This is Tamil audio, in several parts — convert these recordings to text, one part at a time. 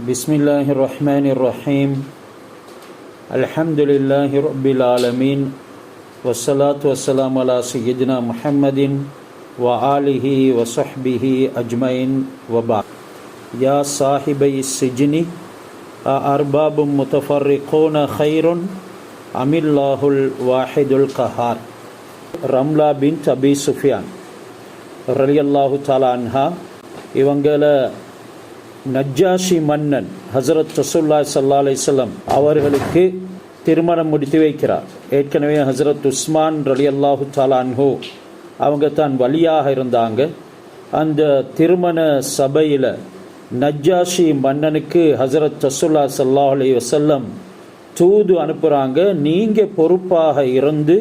பிஸ்மில்லாஹிர் ரஹ்மானிர் ரஹீம். அல்ஹம்துலில்லாஹி ரப்பில் ஆலமீன். வஸ்ஸலாத்து வஸ்ஸலாமு அலா சய்யிதினா முஹம்மதின் வ ஆலிஹி வ ஸஹ்பிஹி அஜ்மைன் வ பஅத். யா சாஹிபை ஸிஜ்னி அர்பாபும் முத்தஃபர்ரிகூன கைருன் அமில்லாஹுல் வாஹிதுல் கஹார். ரம்லா பின்த் அபி சுஃபியான் ரலியல்லாஹு தஆலா அன்ஹா இவங்களை நஜ்ஜாஷி மன்னன் ஹஸரத் ரசூலுல்லாஹி ஸல்லல்லாஹு அலைஹி வஸல்லம் அவர்களுக்கு திருமணம் முடித்து வைக்கிறார். ஏற்கனவே ஹஸரத் உஸ்மான் ரலியல்லாஹு தஆலா அன்ஹு அவங்க தான் வலியாக இருந்தாங்க. அந்த திருமண சபையில் நஜ்ஜாஷி மன்னனுக்கு ஹஸரத் ரசூலுல்லாஹி ஸல்லல்லாஹு அலைஹி வஸல்லம் தூது அனுப்புகிறாங்க. நீங்கள் பொறுப்பாக இருந்து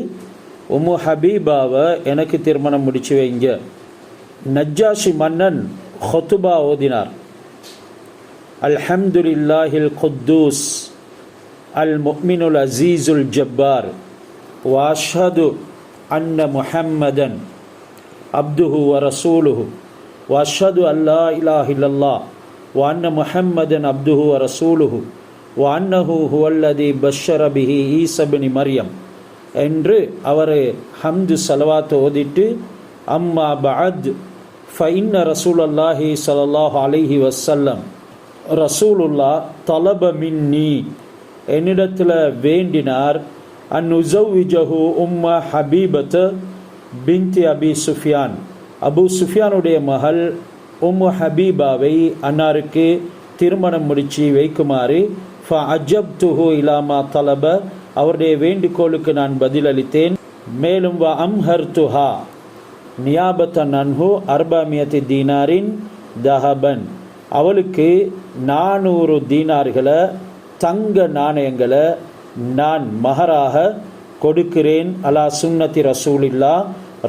உம்மு ஹபீபாவை எனக்கு திருமணம் முடிச்சு வைங்க. நஜ்ஜாஷி மன்னன் ஹுத்பா ஓதினார். அல்ஹம்துலில்லாஹில் குத்தூஸ் அல் முஃமினுல் அஸீஸுல் ஜப்பார் வ அஷ்ஹது அன்ன முஹம்மதன் அப்துஹு வ ரசூலுஹு வ அஷ்ஹது அல்லா இலாஹ இல்லல்லாஹ் வ அன்ன முஹம்மதன் அப்துஹு வ ரசூலுஹு வ அன்னஹு ஹுவல்லதி பஷ்ஷர பிஹி ஈஸா இப்னு மரியம் என்று அவர் ஹம்து ஸலவாத் ஓதிட்டு, அம்மா பஅத் ஃபஇன்ன ரசூலுல்லாஹி ஸல்லல்லாஹு அலைஹி வஸல்லம் ரசூலுல்லா தலப மின்னி என்னிடத்தில் வேண்டினார் அன்னுஸவ்விஜஹு உம்ம ஹபீபத் பின்த் அபி சுஃபியான், அபு சுஃபியானுடைய மகள் உம்மு ஹபீபாவை அன்னாருக்கு திருமணம் முடித்து வைக்குமாறு ஃபஅஜப்துஹு இலாமா தலப அவருடைய வேண்டுகோளுக்கு நான் பதிலளித்தேன். மேலும் வ அம்ஹர்துஹா நியாபத்தன் அன்ஹு அர்பாமியத்தி தீனாரின் தஹபன் அவளுக்கு 400 தீனார்களை தங்க நாணயங்களை நான் மஹராக கொடுக்கிறேன். அலா சுன்னத்தி ரசூலில்லா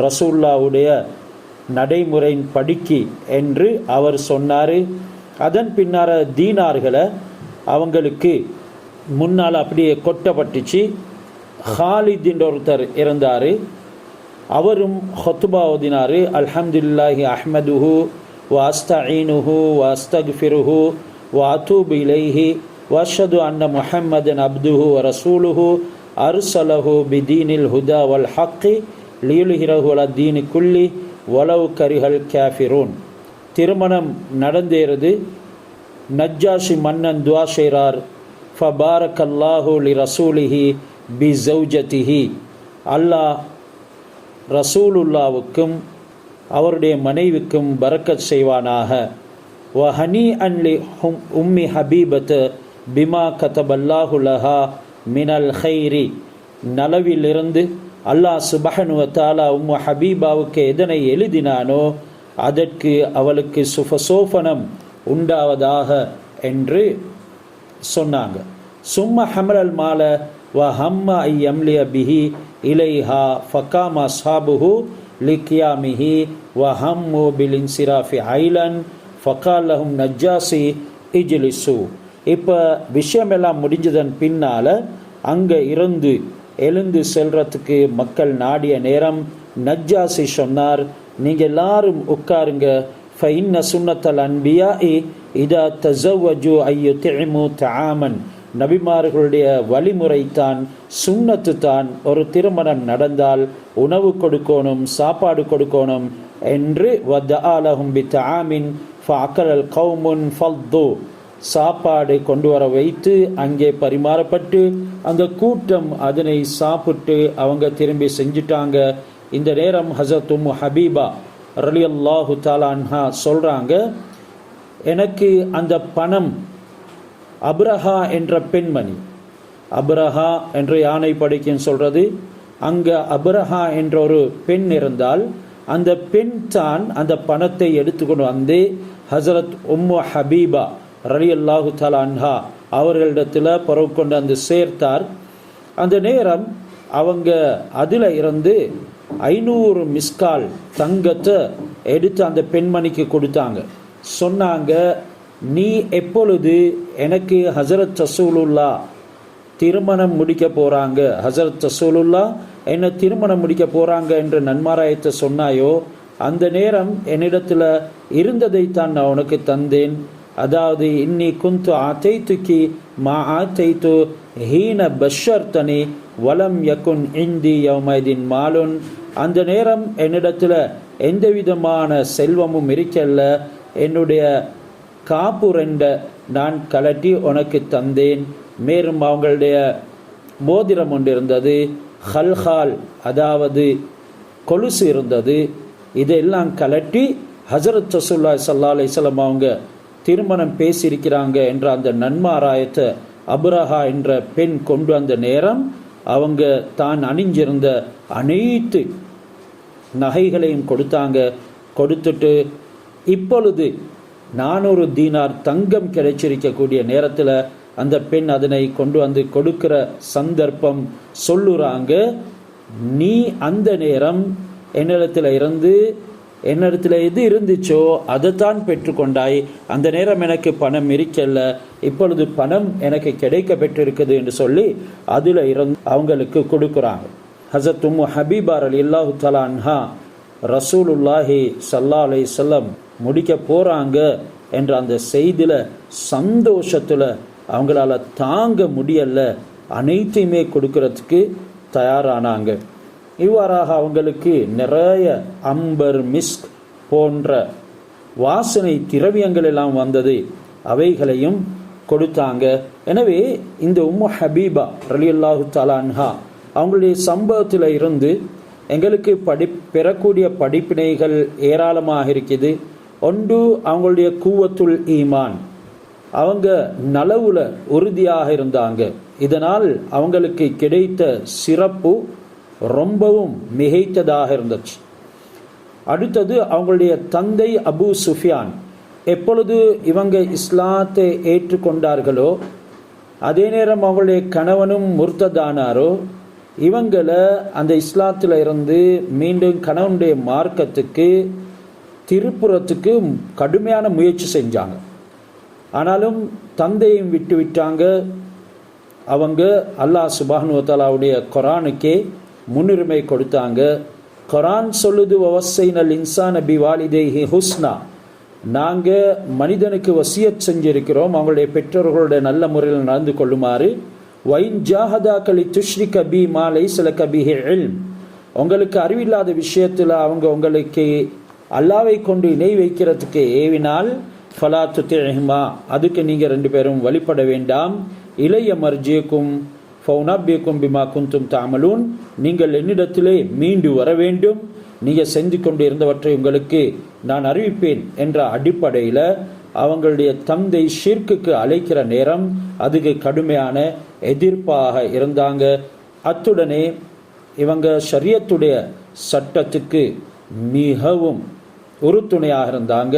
ரசூல்லாவுடைய நடைமுறையின் படிக்கு என்று அவர் சொன்னார். அதன் பின்னால் தீனார்களை அவங்களுக்கு முன்னால் அப்படியே கொட்டப்பட்டுச்சு. ஹாலித் என்ற ஒருத்தர் இருந்தார். அவரும் ஹுத்பா ஓதினார். அல்ஹம்துலில்லாஹி அஹ்மதுஹு வ அஸ்தஈனுஹு வ அஸ்தக்ஃபிருஹு வ அதூபு இலைஹி வ அஷ்ஹது அன்ன முஹம்மதன் அப்துஹு வ ரசூலுஹு அர்ஸலஹு பிதீனில் ஹுதா வல் ஹக்கி லியுல்ஹிரஹு அலா தீனி குல்லி வலவ் கரிஹல் காஃபிரூன். திருமணம் நடந்தேறது. நஜ்ஜாஷி மன்னன் துஆ செய்கிறார். ஃபபாரக்கல்லாஹு லி ரசூலிஹி பி ஜௌஜதிஹி, அல்லாஹ் ரசூலுல்லாவுக்கும் அவருடைய மனைவிக்கும் பரக்கத் செய்வானாக. வ ஹனி அன்லி உம்மி ஹபீபத் பிமா கதபல்லாஹு லஹா மினல் ஹைரி, நலவிலிருந்து அல்லாஹ் சுப்ஹானஹு வ தஆலா உம்மு ஹபீபாவுக்கு எதனை எழுதினானோ அதற்கு அவளுக்கு சுபசோபனம் உண்டாவதாக என்று சொன்னாங்க. சும்ம ஹம்ரல் மால வ ஹம்ம ஐ யம்லிய பிஹி இலைஹா ஃபகாம அஸ்ஹாபுஹு லிகியாமிஹி வ ஹம்மு பில் இன்சிராஃபி ஐலன் ஃபகால் லஹும் நஜ்ஜாசி இஜ்லிசு. இப்போ விஷயமெல்லாம் முடிஞ்சதன் பின்னால் அங்கே இருந்து எழுந்து செல்றதுக்கு மக்கள் நாடிய நேரம் நஜ்ஜாசி சொன்னார், நீங்கள் எல்லாரும் உட்காருங்க. ஃபஇன்ன சுன்னத்தல் அன்பியாஇ இதா தஸவ்வஜு அய்யுத்இமு தஆமன், நபிமார்களுடைய வழிமுறைத்தான், சுன்னத்து தான், ஒரு திருமணம் நடந்தால் உணவு கொடுக்கணும், சாப்பாடு கொடுக்கணும் என்று வதஆலஹும் பிதஆமின் ஃபஅக்கலல் கௌமுன் ஃபல்து, சாப்பாடு கொண்டு வர வைத்து அங்கே பரிமாறப்பட்டு அந்த கூட்டம் அதனை சாப்பிட்டு அவங்க திரும்பி செஞ்சிட்டாங்க. இந்த நேரம் ஹஸரத் உம்மு ஹபீபா ரலியல்லாஹு தஆலா அன்ஹா சொல்கிறாங்க, எனக்கு அந்த பணம் அப்ரஹா என்ற பெண்மணி, அப்ரஹா என்ற யானை படைக்குன்னு சொல்கிறது, அங்கே அப்ரஹா என்ற ஒரு பெண் இருந்தால் அந்த பெண் தான் அந்த பணத்தை எடுத்துக்கொண்டு வந்து ஹஸரத் உம்மு ஹபீபா ரலியல்லாஹு தஆலா அன்ஹா அவர்களிடத்தில் பரவு கொண்டு வந்து சேர்த்தார். அந்த நேரம் அவங்க அதில் இருந்து 500 மிஸ்கால் தங்கத்தை எடுத்து அந்த பெண்மணிக்கு கொடுத்தாங்க. சொன்னாங்க, நீ எப்பொழுது எனக்கு ஹஸரத் ரசூலுல்லா திருமணம் முடிக்க போகிறாங்க, ஹஸரத் ரசூலுல்லா என்ன திருமணம் முடிக்க போகிறாங்க என்று நன்மாராயத்தை சொன்னாயோ அந்த நேரம் என்னிடத்தில் இருந்ததைத்தான் நான் உனக்கு தந்தேன். அதாவது இன்னி குந்து ஆத்தைத்துக்கி மா ஆத்தைத்து ஹீன பஷர்தனி வலம் யகுன் இந்தி யௌமைதின் மாலுன். அந்த நேரம் என்னிடத்தில் எந்த விதமான செல்வமும் இருக்கல்ல. என்னுடைய காப்பு ரெண்டை நான் கலட்டி உனக்கு தந்தேன். மேலும் அவங்களுடைய மோதிரம் ஒன்று இருந்தது, ஹல்ஹால் அதாவது கொலுசு இருந்தது. இதெல்லாம் கலட்டி ஹஸரத் ரசூலுல்லாஹி ஸல்லல்லாஹு அலைஹி வஸல்லம் அவங்க திருமணம் பேசியிருக்கிறாங்க என்ற அந்த நன்மாராயத்தை அபுரஹா என்ற பெண் கொண்டு வந்த நேரம் அவங்க தான் அணிஞ்சிருந்த அனைத்து நகைகளையும் கொடுத்தாங்க. கொடுத்துட்டு இப்பொழுது 400 தீனார் தங்கம் கிடைச்சிருக்கக்கூடிய நேரத்தில் அந்த பெண் அதனை கொண்டு வந்து கொடுக்கிற சந்தர்ப்பம் சொல்லுறாங்க, நீ அந்த நேரம் என்னிடத்தில் எது இருந்துச்சோ அதைத்தான் பெற்றுக்கொண்டாய். அந்த நேரம் எனக்கு பணம் இருக்கல்ல, இப்பொழுது பணம் எனக்கு கிடைக்க பெற்றிருக்குது என்று சொல்லி அதில் இருந்து அவங்களுக்கு கொடுக்குறாங்க. ஹஸரத் உம்மு ஹபீபா ரலியல்லாஹு தஆலா அன்ஹா ரசூலுல்லாஹி ஸல்லல்லாஹு அலைஹி வஸல்லம் முடிக்க போகிறாங்க என்ற அந்த செய்தியில் சந்தோஷத்தில் அவங்களால தாங்க முடியல, அனைத்தையுமே கொடுக்கறதுக்கு தயாரானாங்க. இவ்வாறாக அவங்களுக்கு நிறைய அம்பர், மிஸ்க் போன்ற வாசனை திரவியங்கள் எல்லாம் வந்தது, அவைகளையும் கொடுத்தாங்க. எனவே இந்த உம்மு ஹபீபா ரலியல்லாஹு தஆலா அன்ஹா அவங்களுடைய சம்பவத்தில் இருந்து எங்களுக்கு பெறக்கூடிய படிப்பினைகள் ஏராளமாக இருக்குது. ஒன்று, அவங்களுடைய கூவத்துல் ஈமான், அவங்க நலவுல உறுதியாக இருந்தாங்க. இதனால் அவங்களுக்கு கிடைத்த சிறப்பு ரொம்பவும் மிகைத்ததாக இருந்துச்சு. அடுத்தது, அவங்களுடைய தந்தை அபு சுஃபியான் எப்பொழுது இவங்க இஸ்லாத்தை ஏற்றுக்கொண்டார்களோ அதே நேரம் அவங்களுடைய கணவனும் முர்த்ததானாரோ, இவங்களை அந்த இஸ்லாத்தில் இருந்து மீண்டும் கணவனுடைய மார்க்கத்துக்கு திருப்புறத்துக்கு கடுமையான முயற்சி செஞ்சாங்க. ஆனாலும் தந்தையும் விட்டு விட்டாங்க. அவங்க அல்லாஹ் சுப்ஹானஹு வ தஆலாவுடைய குர்ஆனுக்கே முன்னுரிமை கொடுத்தாங்க. குர்ஆன் சொல்லுது, வவஸ்ஸைனல் இன்சான பிவாலிதைஹி ஹுஸ்னா, நாங்கள் மனிதனுக்கு வசியத் செஞ்சிருக்கிறோம் அவங்களுடைய பெற்றோர்களுடைய நல்ல முறையில் நடந்து கொள்ளுமாறு. வைன் ஜாஹதாக லிதுஷ்ரிக பி மா லைஸ லக பிஹி இல்ம், உங்களுக்கு அறிவில்லாத விஷயத்தில் அவங்க உங்களுக்கு அல்லாவை கொண்டு இணை வைக்கிறதுக்கு ஏவினால் ஃபலா துதிஹிமா, அதுக்கு நீங்கள் 2 பேரும் வழிபட வேண்டாம். இளைய மர்ஜிக்கும் ஃபௌனபியக்கும் பிமா குந்தும் தஅமலூன், நீங்கள் என்னிடத்திலே மீண்டு வர வேண்டும், நீங்கள் செஞ்சு கொண்டு இருந்தவற்றை உங்களுக்கு நான் அறிவிப்பேன் என்ற அடிப்படையில் அவங்களுடைய தந்தை ஷிர்க்குக்கு அழைக்கிற நேரம் அதுக்கு கடுமையான எதிர்ப்பாக இருந்தாங்க. அத்துடனே இவங்க ஷரியத்துடைய சட்டத்துக்கு மிகவும் உறுதுணையாக இருந்தாங்க.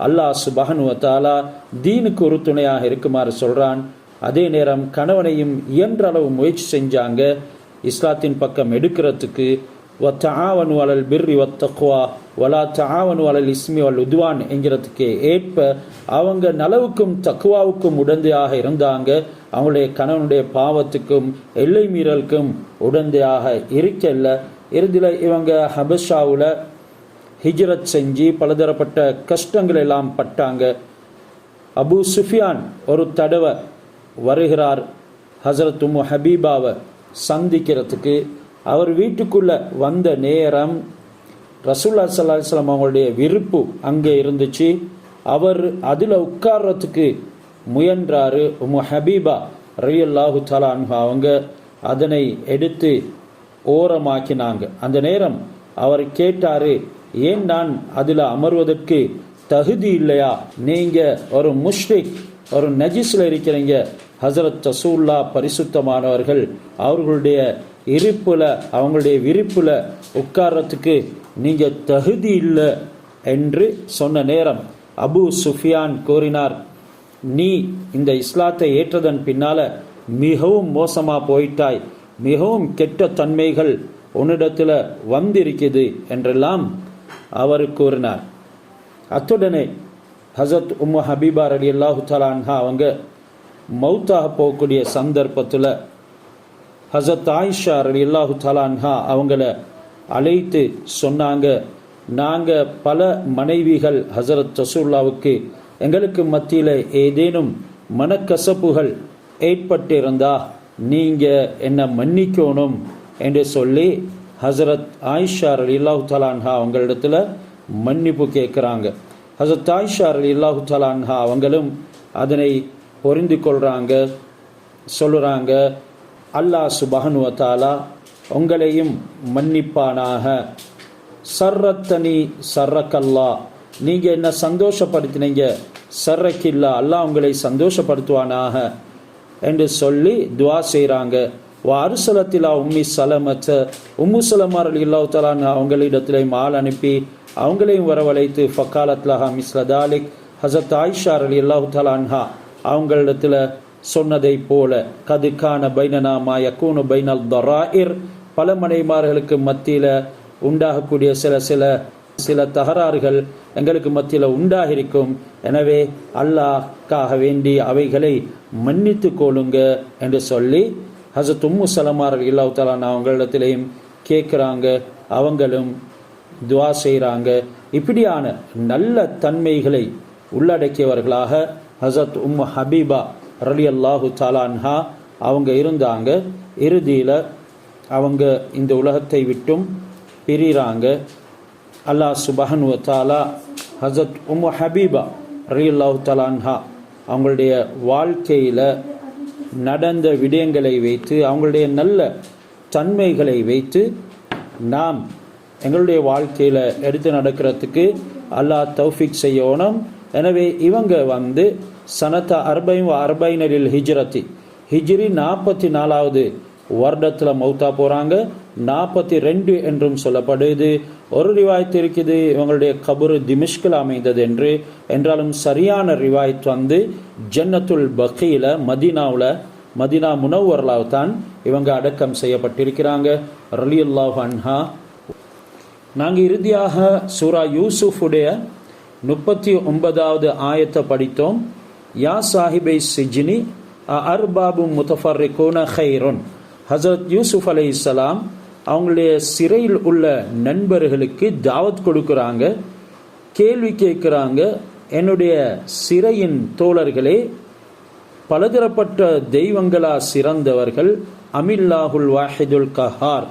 அல்லாஹ் சுப்ஹானஹு வ தஆலா தீனுக்கு உறுதுணையாக இருக்குமாறு சொல்கிறான். அதே நேரம் கணவனையும் இயன்ற அளவு முயற்சி செஞ்சாங்க இஸ்லாத்தின் பக்கம் எடுக்கிறதுக்கு. வத்தஆவனு அலல் பிர்ரி வத்தக்வா வலா தஆவனு அலல் இஸ்மி வல் உத்வான் என்கிறதுக்கு ஏற்ப அவங்க நலவுக்கும் தக்வாவுக்கும் உடந்தையாக இருந்தாங்க. அவங்களுடைய கணவனுடைய பாவத்துக்கும் எல்லை மீறலுக்கும் உடந்தையாக இருக்கல. இறுதியில் இவங்க ஹபஷாவில் ஹிஜ்ரத் செஞ்சு பலதரப்பட்ட கஷ்டங்கள் எல்லாம் பட்டாங்க. அபு சுஃபியான் ஒரு தடவை வருகிறார் ஹஸரத் உம்மு ஹபீபாவை சந்திக்கிறதுக்கு. அவர் வீட்டுக்குள்ளே வந்த நேரம் ரசூலுல்லாஹி ஸல்லல்லாஹு அலைஹி வஸல்லம் அவங்களுடைய விருப்பு அங்கே இருந்துச்சு. அவர் அதில் உட்கார்றதுக்கு முயன்றாரு. உம்மு ஹபீபா ரலியல்லாஹு தஆலா அன்ஹா அவங்க அதனை எடுத்து ஓரமாக்கினாங்க. அந்த நேரம் அவர் கேட்டார், ஏன் நான் அதில் அமர்வதற்கு தகுதி இல்லையா? நீங்கள் ஒரு முஷ்ரிக், ஒரு நஜிஸில் இருக்கிறீங்க. ஹஸரத் ரசூலுல்லாஹ் பரிசுத்தமானவர்கள் அவர்களுடைய இருப்பில் அவங்களுடைய விருப்பில் உட்கார்றதுக்கு நீங்கள் தகுதி இல்லை என்று சொன்ன நேரம் அபு சுஃபியான் கூறினார், நீ இந்த இஸ்லாத்தை ஏற்றதன் பின்னால் மிகவும் மோசமாக போயிட்டாய், மிகவும் கெட்ட தன்மைகள் உன்னிடத்தில் வந்திருக்குது என்றெல்லாம் அவர் கூறினார். அத்துடனே ஹஸரத் உம்மு ஹபீபா ரலியல்லாஹு தஆலா அன்ஹா அவங்க மௌத்தாக போகக்கூடிய சந்தர்ப்பத்தில் ஹஸரத் ஆயிஷா ரலியல்லாஹு தஆலா அன்ஹா அவங்கள அழைத்து சொன்னாங்க, நாங்கள் பல மனைவிகள் ஹஸரத் ரசூலுல்லாஹ்வுக்கு எங்களுக்கு மத்தியில் ஏதேனும் மனக்கசப்புகள் ஏற்பட்டிருந்தா நீங்கள் என்னை மன்னிக்கணும் என்று சொல்லி ஹசரத் ஆயிஷா ரலியல்லாஹு தஆலா அன்ஹா அவங்களிடத்தில் மன்னிப்பு கேட்குறாங்க. ஹசரத் ஆயிஷா ரலியல்லாஹு தஆலா அன்ஹா அவங்களும் அதனை புரிந்து கொள்கிறாங்க, சொல்லுறாங்க, அல்லாஹ் சுப்ஹானஹு வ தஆலா உங்களையும் மன்னிப்பானாக. சர்ரத்தனி சர்ரக்கல்லா, நீங்கள் என்ன சந்தோஷப்படுத்தினீங்க, சர்ரக்கில்லா, அல்லாஹ் உங்களை சந்தோஷப்படுத்துவானாக என்று சொல்லி துவா செய்கிறாங்க. அருசலத்திலா உம்மி சலமத்த, உம்மு சலமா ரலியல்லாஹு தஆலா அவங்களிடத்திலையும் ஆள் அனுப்பி அவங்களையும் வரவழைத்து ஃபக்காலத்லஹா மிஸ்லதாலிக், ஹஸரத் ஆயிஷா ரலியல்லாஹு தஆலா அன்ஹா அவங்களிடத்தில் சொன்னதை போல, கதுக்கான பைனனா மா யகூனு பைனல் தராயிர், பல மனைமார்களுக்கு மத்தியில் உண்டாகக்கூடிய சில தகராறுகள் எங்களுக்கு மத்தியில் உண்டாகிருக்கும். எனவே அல்லாஹ்க்காக வேண்டி அவைகளை மன்னித்து கொள்ளுங்க என்று சொல்லி ஹஸரத் உம்மு சலமா ரலியல்லாஹு தஆலா அவங்களிடத்திலையும் கேட்குறாங்க, அவங்களும் துவா செய்கிறாங்க. இப்படியான நல்ல தன்மைகளை உள்ளடக்கியவர்களாக ஹஸரத் உம்மு ஹபீபா ரலியல்லாஹு தஆலா அன்ஹா அவங்க இருந்தாங்க. இறுதியில் அவங்க இந்த உலகத்தை விட்டும் பிரிகிறாங்க. அல்லாஹ் சுப்ஹானஹு வ தஆலா ஹஸரத் உம்மு ஹபீபா ரலியல்லாஹு தஆலா அன்ஹா அவங்களுடைய வாழ்க்கையில் நடந்த விடயங்களை வைத்து, அவங்களுடைய நல்ல தன்மைகளை வைத்து நாம் எங்களுடைய வாழ்க்கையில் எடுத்து நடக்கிறதுக்கு அல்லாஹ் தௌஃபீக் செய்யணும். எனவே இவங்க சனத்த அர்பைனரில் ஹிஜ்ரத்தி, ஹிஜ்ரி 44வது வருடத்தில் மௌத்தா போகிறாங்க. 42 என்றும் சொல்லப்படுது. ஒரு ரிவாயத்து இருக்குது இவங்களுடைய கபரு திமிஷ்கில் அமைந்தது என்றாலும் சரியான ரிவாயத் ஜன்னத்துல் பக்கீல மதீனா முனவ்வர்லாவில் தான் இவங்க அடக்கம் செய்யப்பட்டிருக்கிறாங்க ரலியல்லாஹு அன்ஹா. நாங்கள் இறுதியாக சூரா யூசுஃபுடைய 39வது ஆயத்தை படித்தோம். யா சாஹிபை சிஜ்னி அர்பாபு முத்தஃபர்ரிகூன கைருன். ஹஸரத் யூசுஃப் அலைஹிஸ்ஸலாம் அவங்களுடைய சிறையில் உள்ள நண்பர்களுக்கு தாவத் கொடுக்குறாங்க, கேள்வி கேட்குறாங்க. என்னுடைய சிறையின் தோழர்களே, பலதரப்பட்ட தெய்வங்களா சிறந்தவர்கள், அமில்லாஹுல் வாஹிதுல் கஹார்,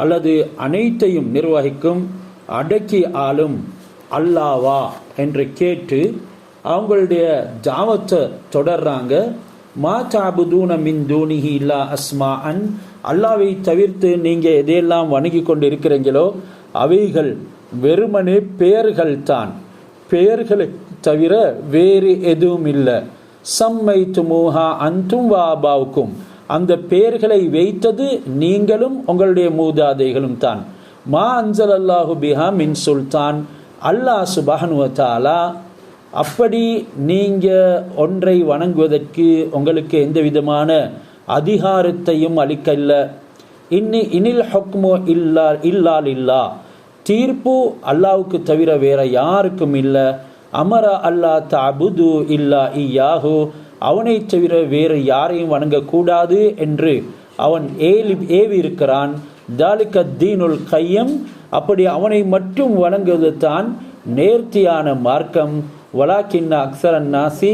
அல்லது அனைத்தையும் நிர்வகிக்கும் அடக்கி ஆளும் அல்லாவா என்று கேட்டு அவங்களுடைய தாவத்தை தொடர்றாங்க. மா தஅபுதூன மின் தூனிஹி இல்லா அஸ்மாஅன், அல்லாவை தவிர்த்து நீங்கள் எதையெல்லாம் வணங்கி கொண்டு இருக்கிறீங்களோ அவைகள் வெறுமனே பெயர்கள் தான், பெயர்களை தவிர வேறு எதுவும் இல்லை. சம்மைத்துமூஹா அன்தும் வாபாவுக்கும், அந்த பெயர்களை வைத்தது நீங்களும் உங்களுடைய மூதாதைகளும் தான். மா அன்சல் அல்லாஹு பிஹா மின் சுல்தான், அல்லாஹ் சுப்ஹானஹு வ தஆலா அப்படி நீங்கள் ஒன்றை வணங்குவதற்கு உங்களுக்கு எந்த விதமான அதிகாரத்தையும் அளிக்கல்ல. இனில் ஹுக்மு இல்லா, தீர்ப்பு அல்லாவுக்கு தவிர வேற யாருக்கும் இல்லை. அமர அல்லா தஅபுது இல்லா இய்யாஹு, அவனை தவிர வேறு யாரையும் வணங்கக்கூடாது என்று அவன் ஏவி இருக்கிறான். தாலிக தீனுல் கையம், அப்படி அவனை மட்டும் வணங்குவது தான் நேர்த்தியான மார்க்கம். வலாக்கின்ன அக்ஸரன் நாசி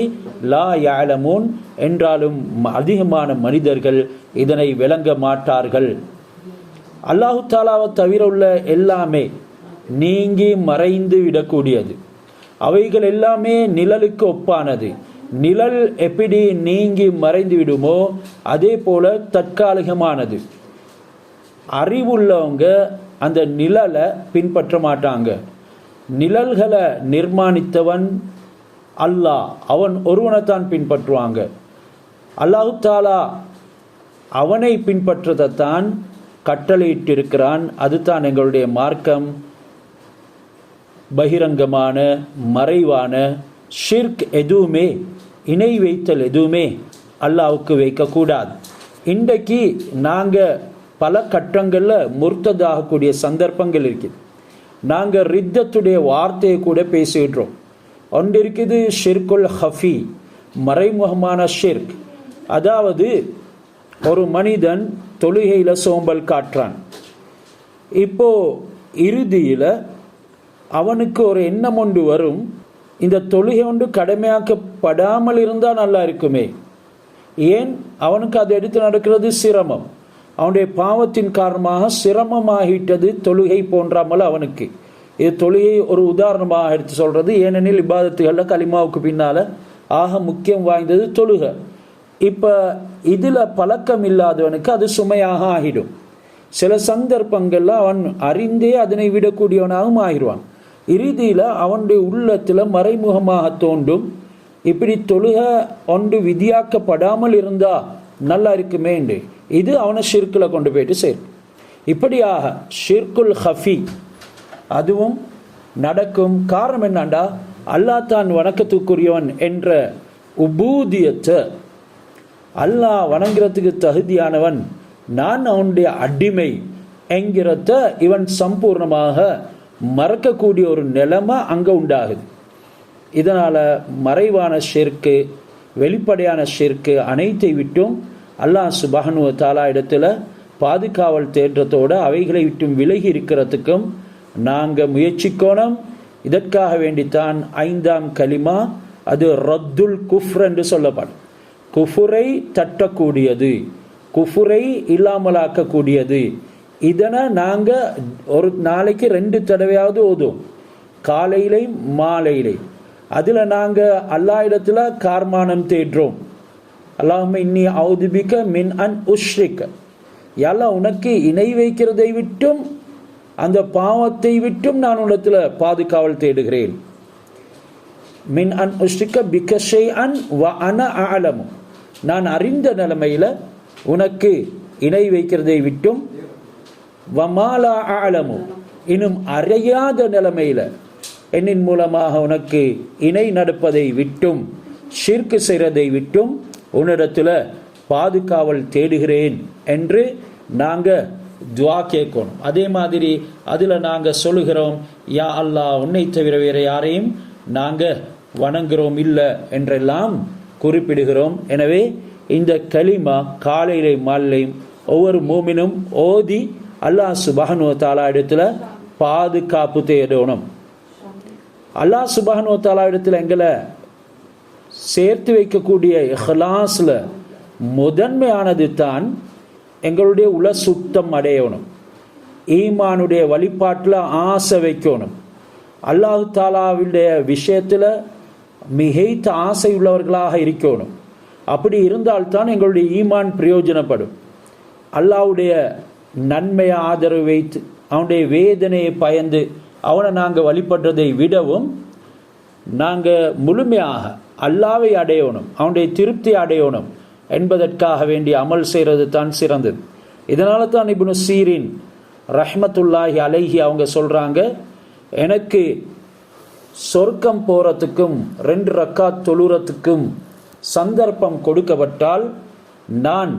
லா யஅலமூன், என்றாலும் அதிகமான மனிதர்கள் இதனை விளங்க மாட்டார்கள். அல்லாஹு தாலாவை தவிர உள்ள எல்லாமே நீங்கி மறைந்து விடக்கூடியது. அவைகள் எல்லாமே நிழலுக்கு ஒப்பானது. நிழல் எப்படி நீங்கி மறைந்து விடுமோ அதே போல தற்காலிகமானது. அறிவுள்ளவங்க அந்த நிழலை பின்பற்ற மாட்டாங்க. நிழல்களை நிர்மாணித்தவன் அல்லாஹ், அவன் ஒருவனைத்தான் பின்பற்றுவாங்க. அல்லாஹு தாலா அவனை பின்பற்றதைத்தான் கட்டளையிட்டிருக்கிறான். அதுதான் எங்களுடைய மார்க்கம். பகிரங்கமான மறைவான ஷிர்க் எதுவுமே, இணை வைத்தல் எதுவுமே அல்லாஹ்வுக்கு வைக்கக்கூடாது. இன்றைக்கு நாங்கள் பல கட்டங்களில் முர்த்ததாகக்கூடிய சந்தர்ப்பங்கள் இருக்குது. நாங்கள் ரித்தத்துடைய வார்த்தையை கூட பேசிடுறோம். ஒன்று இருக்குது ஷிர்குல் ஹஃபி, மறைமுகமான ஷிர்க். அதாவது ஒரு மனிதன் தொழுகையில் சோம்பல் காட்டுறான். இப்போ இறுதியில் அவனுக்கு ஒரு எண்ணம் ஒன்று வரும், இந்த தொழுகை ஒன்று கடமையாக்கப்படாமல் இருந்தால் நல்லா இருக்குமே. ஏன்? அவனுக்கு அதை எடுத்து நடக்கிறது சிரமம். அவனுடைய பாவத்தின் காரணமாக சிரமமாகிட்டது தொழுகை போன்றாமல் அவனுக்கு. இது தொழுகை ஒரு உதாரணமாக எடுத்து சொல்றது. ஏனெனில் இபாதத்துகளில் கலிமாவுக்கு பின்னால ஆக முக்கியம் வாய்ந்தது தொழுகை. இப்போ இதில் பழக்கம் இல்லாதவனுக்கு அது சுமையாக ஆகிடும். சில சந்தர்ப்பங்களில் அவன் அறிந்தே அதனை விடக்கூடியவனாகவும் ஆகிடுவான். இறுதியில் அவனுடைய உள்ளத்தில் மறைமுகமாக தோன்றும், இப்படி தொழுக ஒன்று விதியாக்கப்படாமல் இருந்தால் நல்லா இருக்குமே என்று. இது அவனை ஷிர்கில் கொண்டு போயிட்டு சேரும். இப்படியாக ஷிர்குல் ஹஃபி அதுவும் நடக்கும். காரணம் என்னண்டா, அல்லாஹ் தான் வணக்கத்துக்குரியவன் என்ற உபூதியத்தை, அல்லாஹ் வணங்குறதுக்கு தகுதியானவன், நான் அவனுடைய அடிமை என்கிறத இவன் சம்பூர்ணமாக மறக்கக்கூடிய ஒரு நிலைமை அங்கே உண்டாகுது. இதனால் மறைவான ஷிர்க்கு, வெளிப்படையான ஷிர்க்கு அனைத்தை விட்டும் அல்லாஹ் சுப்ஹானஹு வ தஆலா இடத்துல பாதுகாவல் தேடுறதோடு அவைகளை விட்டும் விலகி இருக்கிறதுக்கும் நாங்கள் முயற்சிக்கணும். இதற்காக வேண்டித்தான் 5ஆம் கலிமா, அது ரத்துல் குஃப்ர் என்று சொல்லப்படும். குஃபுரை தட்டக்கூடியது, குஃபுரை இல்லாமலாக்கக்கூடியது. இதனை நாங்கள் ஒரு நாளைக்கு 2 தடவையாவது ஓதுவோம், காலையிலை மாலையிலை. அதில் நாங்கள் அல்லாஹ் இடத்துல கார்மானம் தேடுறோம். அல்லாஹும்ம இன்னி அஊது பிக மின் அன் உஷ்ரிக, யல்லாஹ் உனக்கு இணை வைக்கிறதை விட்டும் அந்த பாவத்தை விட்டும் நான் உலகத்தில் பாதுகாவல் தேடுகிறேன். மின் அன் உஷ்ரிக பிக ஷைஅன் வ அன அஅலமு, நான் அறிந்த நிலைமையில் உனக்கு இணை வைக்கிறதை விட்டும், வமாலா அஅலமு, இன்னும் அறியாத நிலைமையில் என்னின் மூலமாக உனக்கு இணை நடப்பதை விட்டும் ஷிர்க் செய்கிறதை விட்டும் உன்னிடத்தில் பாதுகாவல் தேடுகிறேன் என்று நாங்கள் துவா கேட்கணும். அதே மாதிரி அதில் நாங்கள் சொல்லுகிறோம், யா அல்லாஹ் உன்னை தவிர வேறு யாரையும் நாங்கள் வணங்குகிறோம் இல்லை என்றெல்லாம் குறிப்பிடுகிறோம். எனவே இந்த கலிமா காலையிலே மாலையும் ஒவ்வொரு மூமினும் ஓதி அல்லாஹ் சுப்ஹானஹு வ தஆலா இடத்துல பாதுகாப்பு தேடணும். அல்லாஹ் சுப்ஹானஹு வ தஆலா இடத்துல எங்களை சேர்த்து வைக்கக்கூடிய இஹ்லாஸ்ல முதன்மையானது தான் எங்களுடைய உல சுத்தம் அடையணும், ஈமானுடைய வழிபாட்டில் ஆசை வைக்கணும், அல்லாஹ் தாலாவுடைய விஷயத்தில் மிகைத்த ஆசை உள்ளவர்களாக இருக்கணும். அப்படி இருந்தால்தான் எங்களுடைய ஈமான் பிரயோஜனப்படும். அல்லாஹ்வுடைய நன்மையை ஆதரவு வைத்து அவனுடைய வேதனையை பயந்து அவனை நாங்கள் வழிபடுறதை விடவும் நாங்கள் முழுமையாக அல்லாவை அடையணும், அவனுடைய திருப்தி அடையணும் என்பதற்காக வேண்டிய அமல் செய்கிறது தான் சிறந்தது. இதனால தான் இப்னு சீரின் ரஹ்மத்துல்லாஹி அலைஹி அவங்க சொல்கிறாங்க, எனக்கு சொர்க்கம் போகிறதுக்கும் 2 ரக்காத் தொழுறதுக்கும் சந்தர்ப்பம் கொடுக்கப்பட்டால் நான்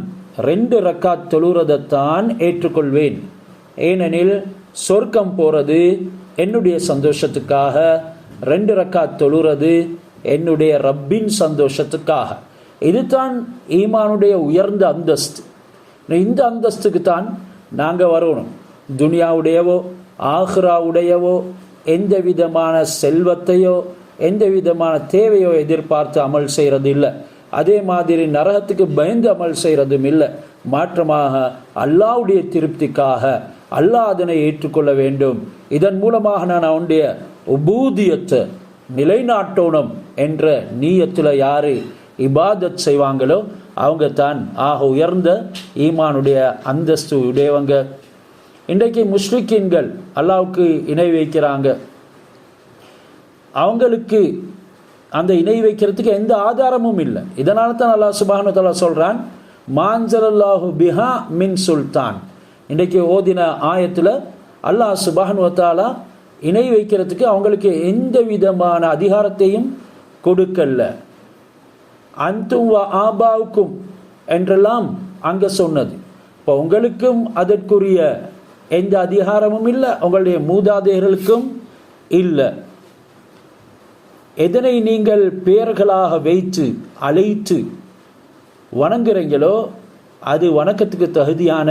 2 ரக்காத் தொழுறதைத்தான் ஏற்றுக்கொள்வேன். ஏனெனில் சொர்க்கம் போகிறது என்னுடைய சந்தோஷத்துக்காக, 2 ரக்காத் தொழுறது என்னுடைய ரப்பின் சந்தோஷத்துக்காக. இதுதான் ஈமானுடைய உயர்ந்த அந்தஸ்து. இந்த அந்தஸ்துக்கு தான் நாங்கள் வரணும். துனியாவுடையவோ ஆஹ்ராவுடையவோ எந்த விதமான செல்வத்தையோ எந்த விதமான தேவையோ எதிர்பார்த்து அமல் செய்கிறது இல்லை. அதே மாதிரி நரகத்துக்கு பயந்து அமல் செய்கிறதும் இல்லை. மாற்றமாக அல்லாஹ்வுடைய திருப்திக்காக அல்லாஹ் அதனை ஏற்றுக்கொள்ள வேண்டும். இதன் மூலமாக நான் அவனுடைய உபூதியத்தை நிலைநாட்டணும் என்ற நீயத்தில் யாரு இபாதத் செய்வாங்களோ அவங்க தான் ஆக உயர்ந்த ஈமானுடைய அந்தஸ்து உடையவங்க. இன்றைக்கு முஸ்லிக்கீன்கள் அல்லாஹ்வுக்கு இணை வைக்கிறாங்க. அவங்களுக்கு அந்த இணை வைக்கிறதுக்கு எந்த ஆதாரமும் இல்லை. இதனால தான் அல்லாஹ் சுப்ஹானஹு வ தஆலா சொல்றான், மான்சலல்லாஹு பிஹா மின் சுல்தான். இன்றைக்கு ஓதின ஆயத்தில் அல்லாஹ் சுப்ஹானஹு வ தஆலா இணை வைக்கிறதுக்கு அவங்களுக்கு எந்த விதமான அதிகாரத்தையும் கொடுக்கல. அன்தும் வ ஆபாவுக்கும் என்றெல்லாம் அங்கே சொன்னது. இப்போ உங்களுக்கும் அதற்குரிய எந்த அதிகாரமும் இல்லை, உங்களுடைய மூதாதையர்களுக்கும் இல்லை. எதனை நீங்கள் பெயர்களாக வைத்து அழைத்து வணங்குறீங்களோ அது வணக்கத்துக்கு தகுதியான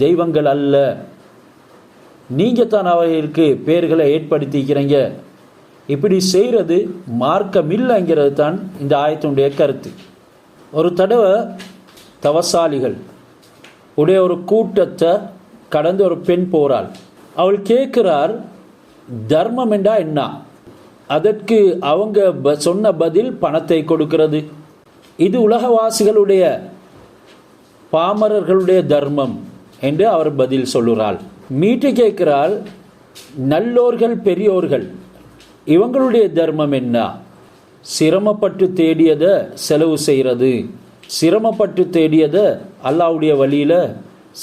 தெய்வங்கள் அல்ல. நீங்கள் தான் அவர்களுக்கு பெயர்களை ஏற்படுத்திக்கிறீங்க. இப்படி செய்கிறது மார்க்கம் இல்லைங்கிறது தான் இந்த ஆயத்தினுடைய கருத்து. ஒரு தடவை தவசாலிகள் உடைய ஒரு கூட்டத்தை கடந்து ஒரு பெண் போகிறாள். அவள் கேட்கிறார், தர்மம் என்றா என்ன? அதற்கு அவங்க சொன்ன பதில் பணத்தை கொடுக்கிறது. இது உலகவாசிகளுடைய பாமரர்களுடைய தர்மம் என்று அவர் பதில் சொல்லுறாள். மீட்டு கேட்கிறாள், நல்லோர்கள் பெரியோர்கள் இவங்களுடைய தர்மம் என்ன? சிரமப்பட்டு தேடியதை செலவு செய்கிறது, சிரமப்பட்டு தேடியதை அல்லாஹ்வுடைய வழியில்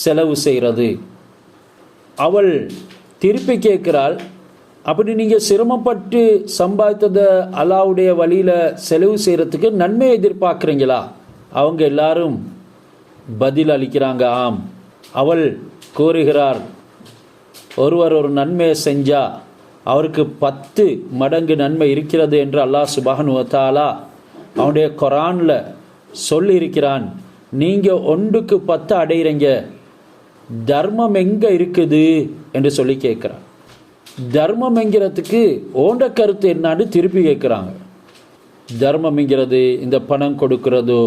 செலவு செய்கிறது. அவள் திருப்பி கேட்கிறாள், அப்படி நீங்கள் சிரமப்பட்டு சம்பாதித்ததை அல்லாஹ்வுடைய வழியில் செலவு செய்கிறதுக்கு நன்மை எதிர்பார்க்குறீங்களா? அவங்க எல்லாரும் பதில் அளிக்கிறாங்க, ஆம். அவள் கூறுகிறார், ஒருவர் ஒரு நன்மையை செஞ்சால் அவருக்கு 10 மடங்கு நன்மை இருக்கிறது என்று அல்லாஹ் சுப்ஹானஹு வ தஆலா அவனுடைய குர்ஆனில் சொல்லியிருக்கிறான். நீங்கள் 1க்கு 10 அடைகிறீங்க, தர்மம் எங்கே இருக்குது என்று சொல்லி கேட்குறான். தர்மம் என்கிறதுக்கு ஓண்ட கருத்து என்னான்னு திருப்பி கேட்குறாங்க. தர்மம் என்கிறது இந்த பணம் கொடுக்கிறதோ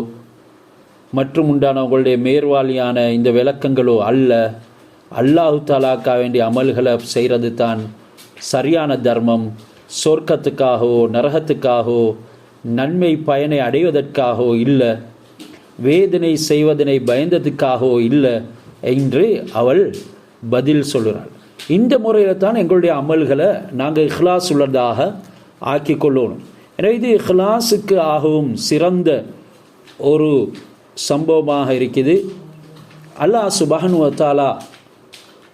மற்றும் உண்டானவங்களுடைய மேற்வாளியான இந்த விளக்கங்களோ அல்ல. அல்லாஹு தஆலாக்கா வேண்டிய அமல்களை செய்கிறது தான் சரியான தர்மம். சொர்க்கத்துக்காகவோ நரகத்துக்காகவோ நன்மை பயனை அடைவதற்காகவோ இல்லை, வேதனை செய்வதனை பயந்ததுக்காகவோ இல்லை என்று அவள் பதில் சொல்கிறாள். இந்த முறையில் தான் எங்களுடைய அமல்களை நாங்கள் இஹ்லாஸ் உள்ளதாக ஆக்கி கொள்ளணும். எனவே இது இஹ்லாஸுக்கு ஆகவும் சிறந்த ஒரு சம்பவமாக இருக்குது. அல்லாஹ் சுப்ஹானஹு வ தஆலா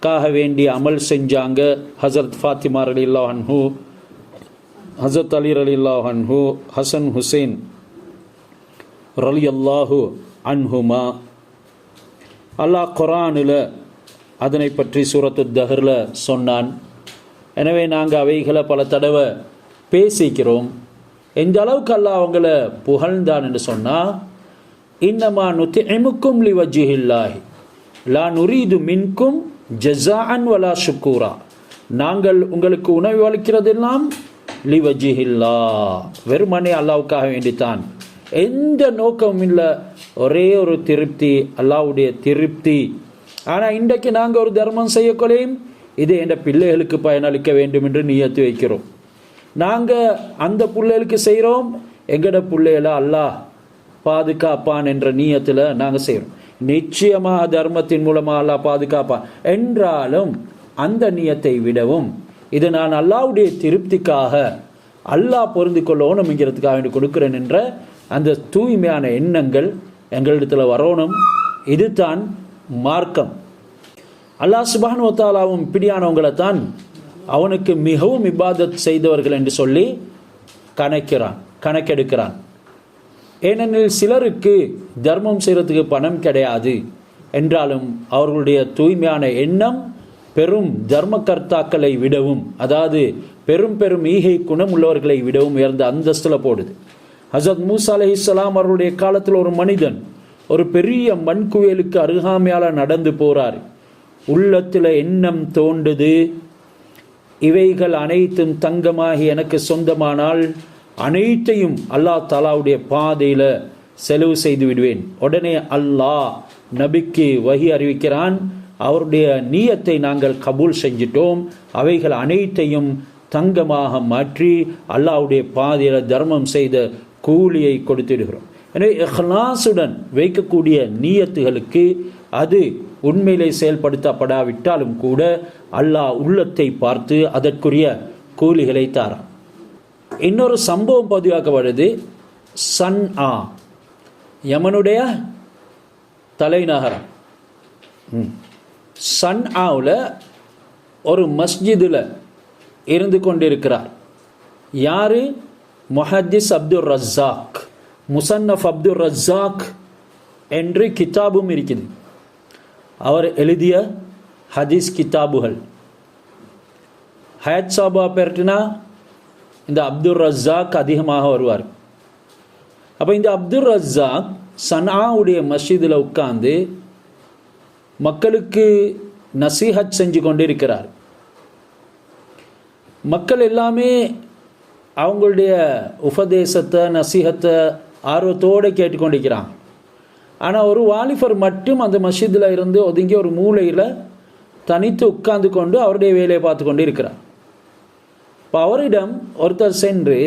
காக வேண்டி அமல் செஞ்சாங்க. ஹஸரத் ஃபாத்திமா ரலியல்லாஹு அன்ஹு, ஹஸரத் அலி ரலியல்லாஹு அன்ஹு, ஹசன் ஹுசைன் ரலியல்லாஹு அன்ஹுமா. அல்லாஹ் குர்ஆனில் அதனை பற்றி சூரத்து தஹ்ரில் சொன்னான். எனவே நாங்கள் அவைகளை பல தடவை பேசிக்கிறோம். எந்த அளவுக்கு அல்லாஹ் அவங்கள புகழ்ந்தான் என்று சொன்னால், இன்னமா நுத்இமுக்கும் லிவஜ்ஹில்லாஹி லா நுரீது மின்கும் ஜஸாஅன் வலா ஷுக்கூரா. நாங்கள் உங்களுக்கு உணவு அளிக்கிறதெல்லாம் லிவஜ்ஹில்லா, வெறுமனே அல்லாஹ்வுக்காக வேண்டித்தான், எந்த நோக்கமும் இல்லை, ஒரே ஒரு திருப்தி, அல்லாஹ்வுடைய திருப்தி. ஆனால் இன்றைக்கு நாங்கள் ஒரு தர்மம் செய்யக்கொள்ளையும் இது என்ற பிள்ளைகளுக்கு பயனளிக்க வேண்டும் என்று நியத்து வைக்கிறோம். நாங்கள் அந்த பிள்ளைகளுக்கு செய்கிறோம், எங்கட பிள்ளைகளை அல்லாஹ் பாதுகாப்பான் என்ற நியத்தில் நாங்கள் செய்கிறோம். நிச்சயமாக தர்மத்தின் மூலமாக அல்லாஹ் பாதுகாப்பான் என்றாலும் அந்த நியத்தை விடவும் இது நான் அல்லாஹ்வுடைய திருப்திக்காக அல்லாஹ் பொருந்து கொள்ளணும்ங்கிறதுக்காக வேண்டி கொடுக்குறேன் என்ற அந்த தூய்மையான எண்ணங்கள் எங்களிடத்தில் வரணும். இதுதான் மார்க்கம். அல்லாஹ் சுப்ஹானஹு வ தஆலாவும் இப்படியானவங்களை தான் அவனுக்கு மிகவும் இபாதத் செய்தவர்கள் என்று சொல்லி கணக்கெடுக்கிறான். ஏனெனில் சிலருக்கு தர்மம் செய்கிறதுக்கு பணம் கிடையாது என்றாலும் அவர்களுடைய தூய்மையான எண்ணம் பெரும் தர்மகர்த்தாக்களை விடவும், அதாவது பெரும் பெரும் ஈகை குணம் உள்ளவர்களை விடவும் உயர்ந்த அந்தஸ்தில் போடுது. ஹஸரத் மூசா அலைஹிஸ்ஸலாம் அவருடைய காலத்தில் ஒரு மனிதன் ஒரு பெரிய மண்குவியலுக்கு அருகாமையால் நடந்து போகிறார். உள்ளத்தில் எண்ணம் தோண்டுது, இவைகள் அனைத்தும் தங்கமாகி எனக்கு சொந்தமானால் அனைத்தையும் அல்லாஹ் தஆலாவுடைய பாதையில் செலவு செய்து விடுவேன். உடனே அல்லாஹ் நபிக்கு வஹி அறிவிக்கிறான், அவருடைய நியத்தை நாங்கள் கபூல் செஞ்சிட்டோம், அவைகள் அனைத்தையும் தங்கமாக மாற்றி அல்லாஹ்வுடைய பாதையில் தர்மம் செய்த கூலியை கொடுத்திடுகிறோம். எனவே இஹ்லாஸுடன் வைக்கக்கூடிய நியத்துகளுக்கு அது உண்மையிலே செயல்படுத்தப்படாவிட்டாலும் கூட அல்லாஹ் உள்ளத்தை பார்த்து அதற்குரிய கூலிகளை தாரான். இன்னொரு சம்பவம் பதிவாக்கப்படுது. சன்ஆ, யமனுடைய தலைநகரம். சன்ஆவில் ஒரு மஸ்ஜிதில் இருந்து கொண்டிருக்கிறார். யாரு? முஹத்திஸ் அப்துல் ரஸாக், முசன்னஃப் அப்துல் ரஸாக் என்று கிதாபும் இருக்குது. அவர் எழுதிய ஹதீஸ் கிதாபுகள். ஹயத் சாபா பெருட்டினா இந்த அப்துல் ரஸாக் அதிகமாக வருவார். அப்போ இந்த அப்துல் ரஸாக் சன்ஆவுடைய மஸ்ஜிதில் உட்கார்ந்து மக்களுக்கு நசீஹத் செஞ்சு கொண்டு இருக்கிறார். மக்கள் எல்லாமே அவங்களுடைய உபதேசத்தை நசீகத்தை ஆர்வத்தோடு கேட்டுக்கொண்டிருக்கிறான். ஆனால் ஒரு வாலிபர் மட்டும் அந்த மஸ்ஜிதில் இருந்து ஒதுங்கி ஒரு மூலையில் தனித்து உட்கார்ந்து கொண்டு அவருடைய வேலையை பார்த்து கொண்டு இருக்கிறார். இப்போ அவரிடம் ஒருத்தர் சென்று,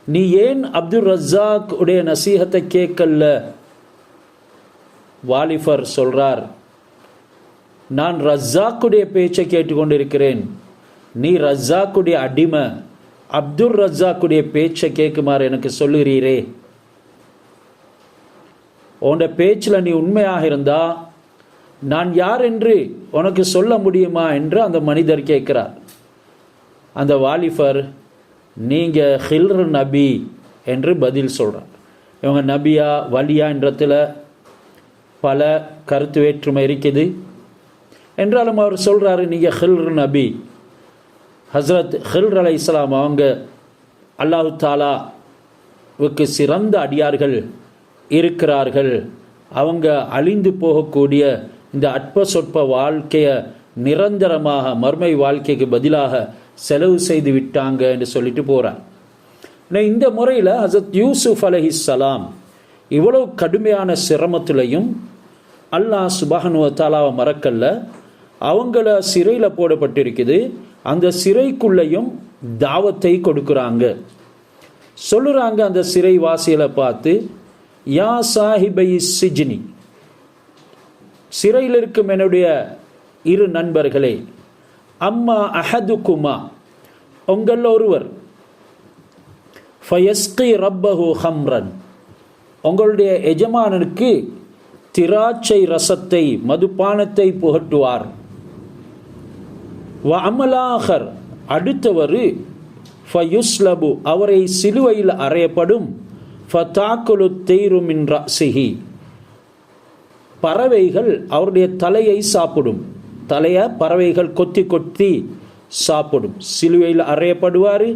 நீ ஏன் அப்துல் ரஸாக் உடைய நசீகத்தை கேட்கல? வாலிபர் சொல்றார், நான் ரஸாக்குடைய பேச்சை கேட்டுக்கொண்டிருக்கிறேன். நீ ரஸாக்குடைய அடிமை, அப்துல் ரஸாக்குடைய பேச்சை கேட்குமாறு எனக்கு சொல்லுகிறீரே, உன்னோட பேச்சில் நீ உண்மையாக இருந்தா நான் யார் என்று உனக்கு சொல்ல முடியுமா என்று அந்த மனிதர் கேட்கிறார். அந்த வாலிபர், நீங்கள் ஹில்ர் நபி என்று பதில் சொல்கிறார். இவங்க நபியா வலியா என்றத்தில் பல கருத்து வேற்றுமை இருக்குது. என்றாலும் அவர் சொல்கிறாரு, நீங்கள் ஹில்ர் நபி, ஹஸ்ரத் ஹில்ர் அலைஹிஸ்ஸலாம் அவங்க அல்லாஹு தாலாவுக்கு சிறந்த அடியார்கள் இருக்கிறார்கள். அவங்க அழிந்து போகக்கூடிய இந்த அற்ப சொற்ப வாழ்க்கையை நிரந்தரமாக மர்மை வாழ்க்கைக்கு பதிலாக செலவு செய்து விட்டாங்க என்று சொல்லிட்டு போகிறார். இந்த முறையில் ஹஸரத் யூசுப் அலைஹிஸ்ஸலாம் இவ்வளவு கடுமையான சிரமத்திலையும் அல்லாஹ் சுப்ஹானஹு வ தஆலாவை மறக்கல்ல. அவங்கள சிறையில் போடப்பட்டிருக்குது. அந்த சிறைக்குள்ளேயும் தாவத்தை கொடுக்குறாங்க. சொல்லுறாங்க அந்த சிறை வாசிகளை பார்த்து, யா சாஹிபை சிஜ்னி, சிறையில் இருக்கும் என்னுடைய இரு நண்பர்களே, அம்மா அஹதுகுமா, உங்கள் ஒருவர், ஃபயஸ்கி ரப்பஹு ஹம்ரன், உங்களுடைய எஜமானனுக்கு திராட்சை ரசத்தை மதுபானத்தை புகட்டுவார். வ அமலாஹர், அடுத்தவர், ஃபயுஸ்லபு, அவரை சிலுவையில் அறையப்படும், ஃபதாக்குலு தைரு மின் ரஸிஹி, பறவைகள் அவருடைய தலையை சாப்பிடும். தலையை பறவைகள் கொத்தி கொத்தி சாப்பிடும். சிலுவையில் அறையப்படுவார்.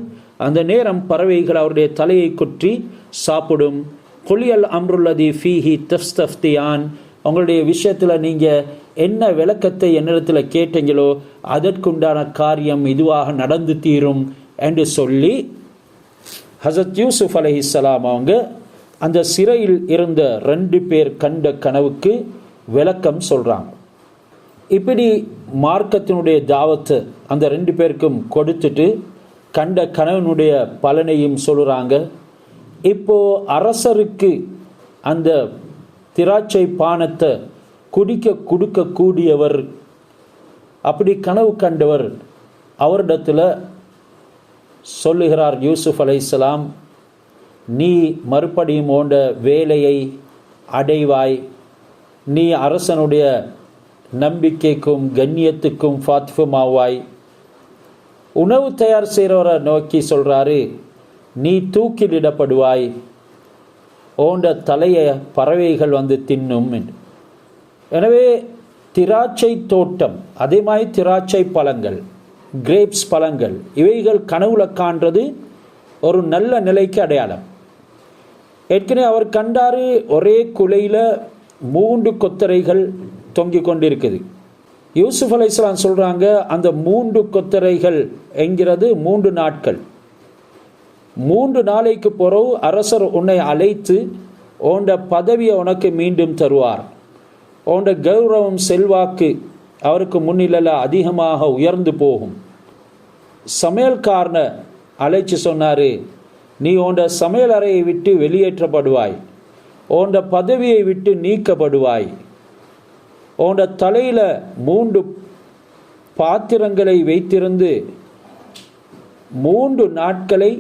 அந்த நேரம் பறவைகள் அவருடைய தலையை கொற்றி சாப்பிடும். குலியல் அம்ருல்லதி ஃபீஹி தஃப்தஃப்தியான், உங்களுடைய விஷயத்தில் நீங்கள் என்ன விளக்கத்தை என்னிடத்தில் கேட்டீங்களோ அதற்குண்டான காரியம் இதுவாக நடந்து தீரும் என்று சொல்லி ஹஸரத் யூசுப் அலைஹிஸ்ஸலாம் அவங்க அந்த சிறையில் இருந்த 2 பேர் கண்ட கனவுக்கு விளக்கம் சொல்கிறாங்க. இப்படி மார்க்கத்தினுடைய தாவத்தை அந்த 2 பேருக்கும் கொடுத்துட்டு கண்ட கனவினுடைய பலனையும் சொல்கிறாங்க. இப்போ அரசருக்கு அந்த திராட்சை பானத்தை கொடுக்கக்கூடியவர், அப்படி கனவு கண்டவர், அவரிடத்தில் சொல்லுகிறார் யூசுப் அலைஹிஸ்ஸலாம், நீ மறுபடியும் உண்ட வேலையை அடைவாய். நீ அரசனுடைய நம்பிக்கைக்கும் கண்ணியத்துக்கும் ஃபாத்திஃபுமாவாய். உணவு தயார் செய்கிறவரை நோக்கி சொல்கிறாரு, நீ தூக்கிலிடப்படுவாய், ஓண்ட தலையை பறவைகள் வந்து தின்னும் என்று. எனவே திராட்சை தோட்டம், அதே மாதிரி திராட்சை பழங்கள், கிரேப்ஸ் பழங்கள், இவைகள் கனவுல காண்றது ஒரு நல்ல நிலைக்கு அடையாளம். ஏற்கனவே அவர் கண்டாரு, ஒரே குலையில் 3 கொத்தரைகள் தொங்கிக் கொண்டிருக்குது. யூசுப் அலைஹிஸ்ஸலாம் சொல்கிறாங்க, அந்த 3 கொத்தரைகள் என்கிறது 3 நாட்கள். 3 நாளைக்கு பிறகு அரசர் உன்னை அழைத்து உண்ட பதவியை உனக்கு மீண்டும் தருவார். உண்ட கௌரவம் செல்வாக்கு அவருக்கு முன்னிலையில் அதிகமாக உயர்ந்து போகும். சமையல்காரனை அழைச்சி சொன்னார், நீ உண்ட சமையல் அறையை விட்டு வெளியேற்றப்படுவாய், உண்ட பதவியை விட்டு நீக்கப்படுவாய், உண்ட தலையில் 3 பாத்திரங்களை வைத்திருந்து 3 நாட்களை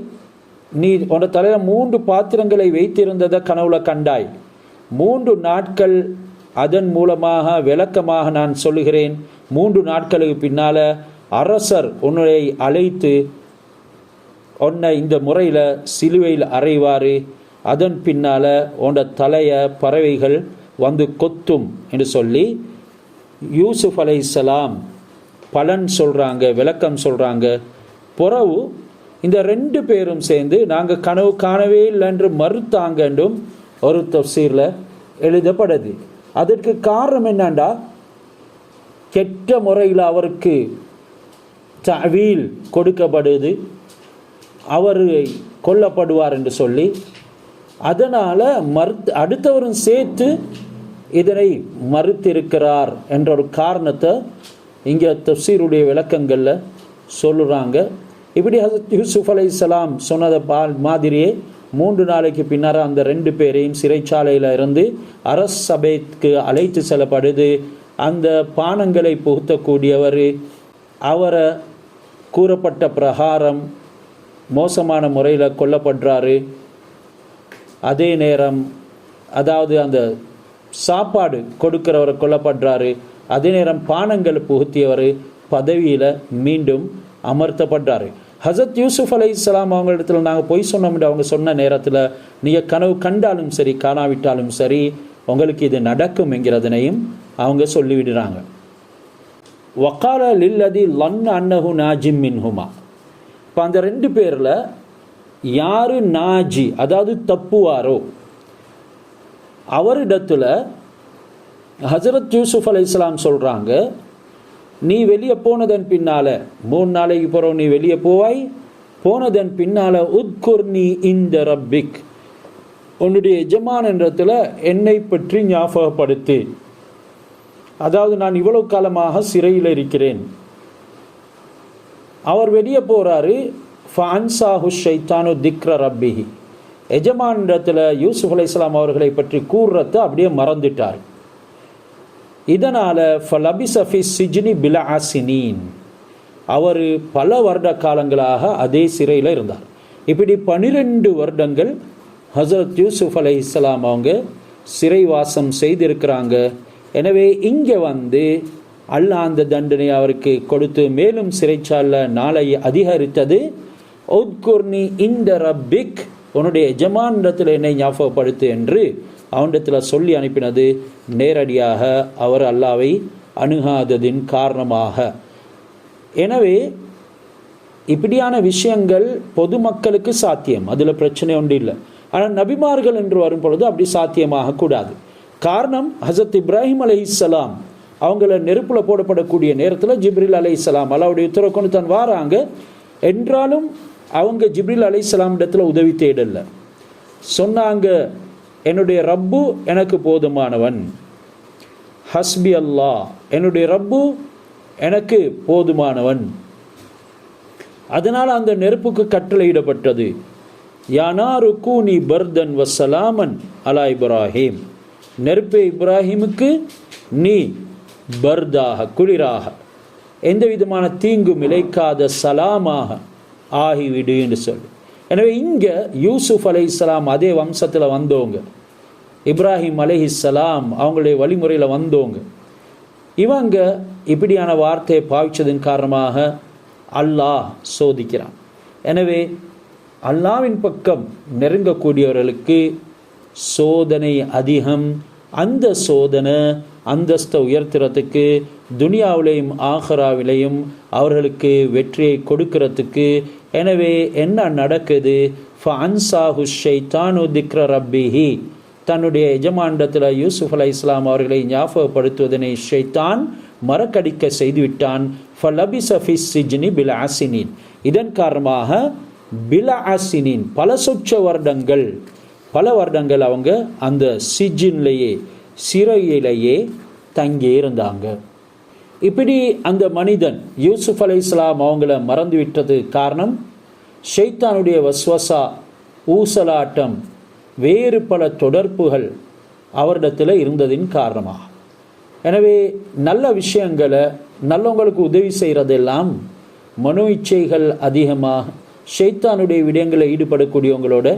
நீ உண்ட தலையில் 3 பாத்திரங்களை வைத்திருந்ததை கனவுல கண்டாய். 3 நாட்கள் அதன் மூலமாக விளக்கமாக நான் சொல்லுகிறேன். 3 நாட்களுக்கு பின்னால் அரசர் உன்னை அழைத்து உன்னை இந்த முறையில் சிலுவையில் அறைவார். அதன் பின்னால் உன்னோட தலையை பறவைகள் வந்து கொத்தும் என்று சொல்லி யூசுப் அலைஹிஸ்ஸலாம் பலன் சொல்கிறாங்க, விளக்கம் சொல்கிறாங்க. பிறகு இந்த 2 பேரும் சேர்ந்து நாங்கள் கனவு காணவே இல்லை என்று மறுத்தாங்க என்றும் ஒரு தஃசீரில் எழுதப்படுது. அதற்கு காரணம் என்னண்டா, கெட்ட முறையில் அவருக்கு தஅவீல் கொடுக்கப்படுது. அவர் கொல்லப்படுவார் என்று சொல்லி, அதனால் அடுத்தவரும் சேர்த்து இதனை மறுத்திருக்கிறார் என்ற ஒரு காரணத்தை இங்கே தஃப்சீருடைய விளக்கங்களில் சொல்லுறாங்க. இப்படி ஹஸரத் யூசுப் அலைஹிஸ்ஸலாம் சொன்னதை மாதிரியே 3 நாளைக்கு பின்னர் அந்த 2 பேரையும் சிறைச்சாலையில் இருந்து அரச சபைக்கு அழைத்து செல்லப்படுது. அந்த பானங்களை புகுத்தக்கூடியவர் அவரை கூறப்பட்ட பிரகாரம் மோசமான முறையில் கொல்லப்படுறாரு. அதே நேரம் அதாவது அந்த சாப்பாடு கொடுக்கிறவரை கொல்லப்படுறாரு. அதே நேரம் பானங்கள் புகுத்தியவர் பதவியில் மீண்டும் அமர்த்தப்படுறாரு. ஹஸரத் யூசுப் அலைஹிஸ்ஸலாம் அவங்களிடத்தில் நாங்கள் பொய் சொன்னோம்னு அவங்க சொன்ன நேரத்தில், நீங்கள் கனவு கண்டாலும் சரி காணாவிட்டாலும் சரி உங்களுக்கு இது நடக்கும் என்கிறதனையும் அவங்க சொல்லிவிடுறாங்க. வக்கால லில்லதி லன் அன்னஹு நாஜிம் மின்ஹுமா. இப்போ அந்த 2 பேரில் யார் நாஜி அதாவது தப்புவாரோ அவரிடத்துல ஹஸரத் யூசுப் அலைஹிஸ்ஸலாம் சொல்கிறாங்க, நீ வெளியே போனதன் பின்னால் 3 நாளைக்கு போகிறோம், நீ வெளியே போனதன் பின்னால் உத்குர்னி இந்த ரப்பிக், உன்னுடைய எஜமானன்றத்தில் என்னை பற்றி ஞாபகப்படுத்து. அதாவது நான் இவ்வளவு காலமாக சிறையில் இருக்கிறேன். அவர் வெளியே போகிறாரு. ஃபஅன்சாஹு ஷைத்தானு திக்ர ரப்பிஹி, எஜமானிடத்தில் யூசுப் அலைஹிஸ்ஸலாம் அவர்களை பற்றி கூறுறத அப்படியே மறந்துட்டார். இதனால் ஃபலபிஸ ஃபி சிஜ்னி பிலஅ சினீன், அவர் பல வருட காலங்களாக அதே சிறையில் இருந்தார். இப்படி 12 வருடங்கள் ஹஸரத் யூசுப் அலைஹிஸ்ஸலாம் அவங்க சிறைவாசம் செய்திருக்கிறாங்க. எனவே இங்கே அல்லாஹ் அந்த தண்டனை அவருக்கு கொடுத்து மேலும் சிறைச்சாலையில் நாளை அதிகரித்தது. உத்குர்னி இந்த ரப்பிக், உன்னுடைய எஜமானிடத்தில் என்னை ஞாபகப்படுத்து என்று அவனிடத்தில் சொல்லி அனுப்பினது நேரடியாக அவர் அல்லாவை அணுகாததின் காரணமாக. எனவே இப்படியான விஷயங்கள் பொதுமக்களுக்கு சாத்தியம், அதில் பிரச்சனை ஒன்று இல்லை. ஆனால் நபிமார்கள் என்று வரும் பொழுது அப்படி சாத்தியமாக கூடாது. காரணம், ஹஸரத் இப்ராஹிம் அலைஹிஸ்ஸலாம் அவங்கள நெருப்பில் போடப்படக்கூடிய நேரத்தில் ஜிப்ரீல் அலைஹிஸ்ஸலாம் அல்லாஹ்வுடைய உத்தரவு கொண்டு தான் வாராங்க. என்றாலும் அவங்க ஜிப்ரீல் அலைஹிஸ்ஸலாம் இடத்துல உதவி தேடல. சொன்னாங்க, என்னுடைய ரப்பு எனக்கு போதுமானவன், ஹஸ்பி அல்லாஹ், என்னுடைய ரப்பு எனக்கு போதுமானவன். அதனால் அந்த நெருப்புக்கு கட்டளையிடப்பட்டது, யானாரு கூனி பர்தன் வசலாமன் அலா இப்ராஹிம், நெருப்பே இப்ராஹிமுக்கு நீ பர்தாக குளிராக எந்த விதமான தீங்கும் இழைக்காத சலாமாக ஆகிவிடு என்று சொல்லி. எனவே இங்கே யூசுப் அலைஹிஸ்ஸலாம் அதே வம்சத்தில் வந்தவங்க, இப்ராஹிம் அலைஹிஸ்ஸலாம் அவங்களுடைய வழிமுறையில் வந்தவங்க. இவங்க இப்படியான வார்த்தையை பாவிச்சதன் காரணமாக அல்லாஹ் சோதிக்கிறான். எனவே அல்லாஹ்வின் பக்கம் நெருங்கக்கூடியவர்களுக்கு சோதனை அதிகம். அந்த சோதனை அந்தஸ்தை உயர்த்துறதுக்கு, துனியாவிலையும் ஆஹிராவிலையும் அவர்களுக்கு வெற்றியை கொடுக்கிறதுக்கு. எனவே என்ன நடக்குது? ஃபஅன்சாஹு ஷைத்தானு திக்ர ரப்பிஹி, தன்னுடைய எஜமானிடத்தில் யூசுப் அலைஹிஸ்ஸலாம் அவர்களை ஞாபகப்படுத்துவதனை ஷைத்தான் மறக்கடிக்க செய்துவிட்டான். ஃபலபிஸ ஃபி சிஜ்னி பிலஅ சினீன், இதன் காரணமாக பிலஅ சினீன் பல வருடங்கள் அவங்க அந்த சிஜின்லேயே சிறையிலேயே தங்கி இருந்தாங்க. இப்படி அந்த மனிதன் யூசுப் அலைஹிஸ்ஸலாம் அவங்கள மறந்து விட்டது காரணம் ஷைத்தானுடைய வஸ்வசா, ஊசலாட்டம், வேறு பல தொடர்புகள் அவரிடத்தில் இருந்ததின் காரணமாக. எனவே நல்ல விஷயங்களை நல்லவங்களுக்கு உதவி செய்கிறதெல்லாம் மனோ இச்சைகள் அதிகமாக ஷைத்தானுடைய விடயங்களில் ஈடுபடக்கூடியவங்களோட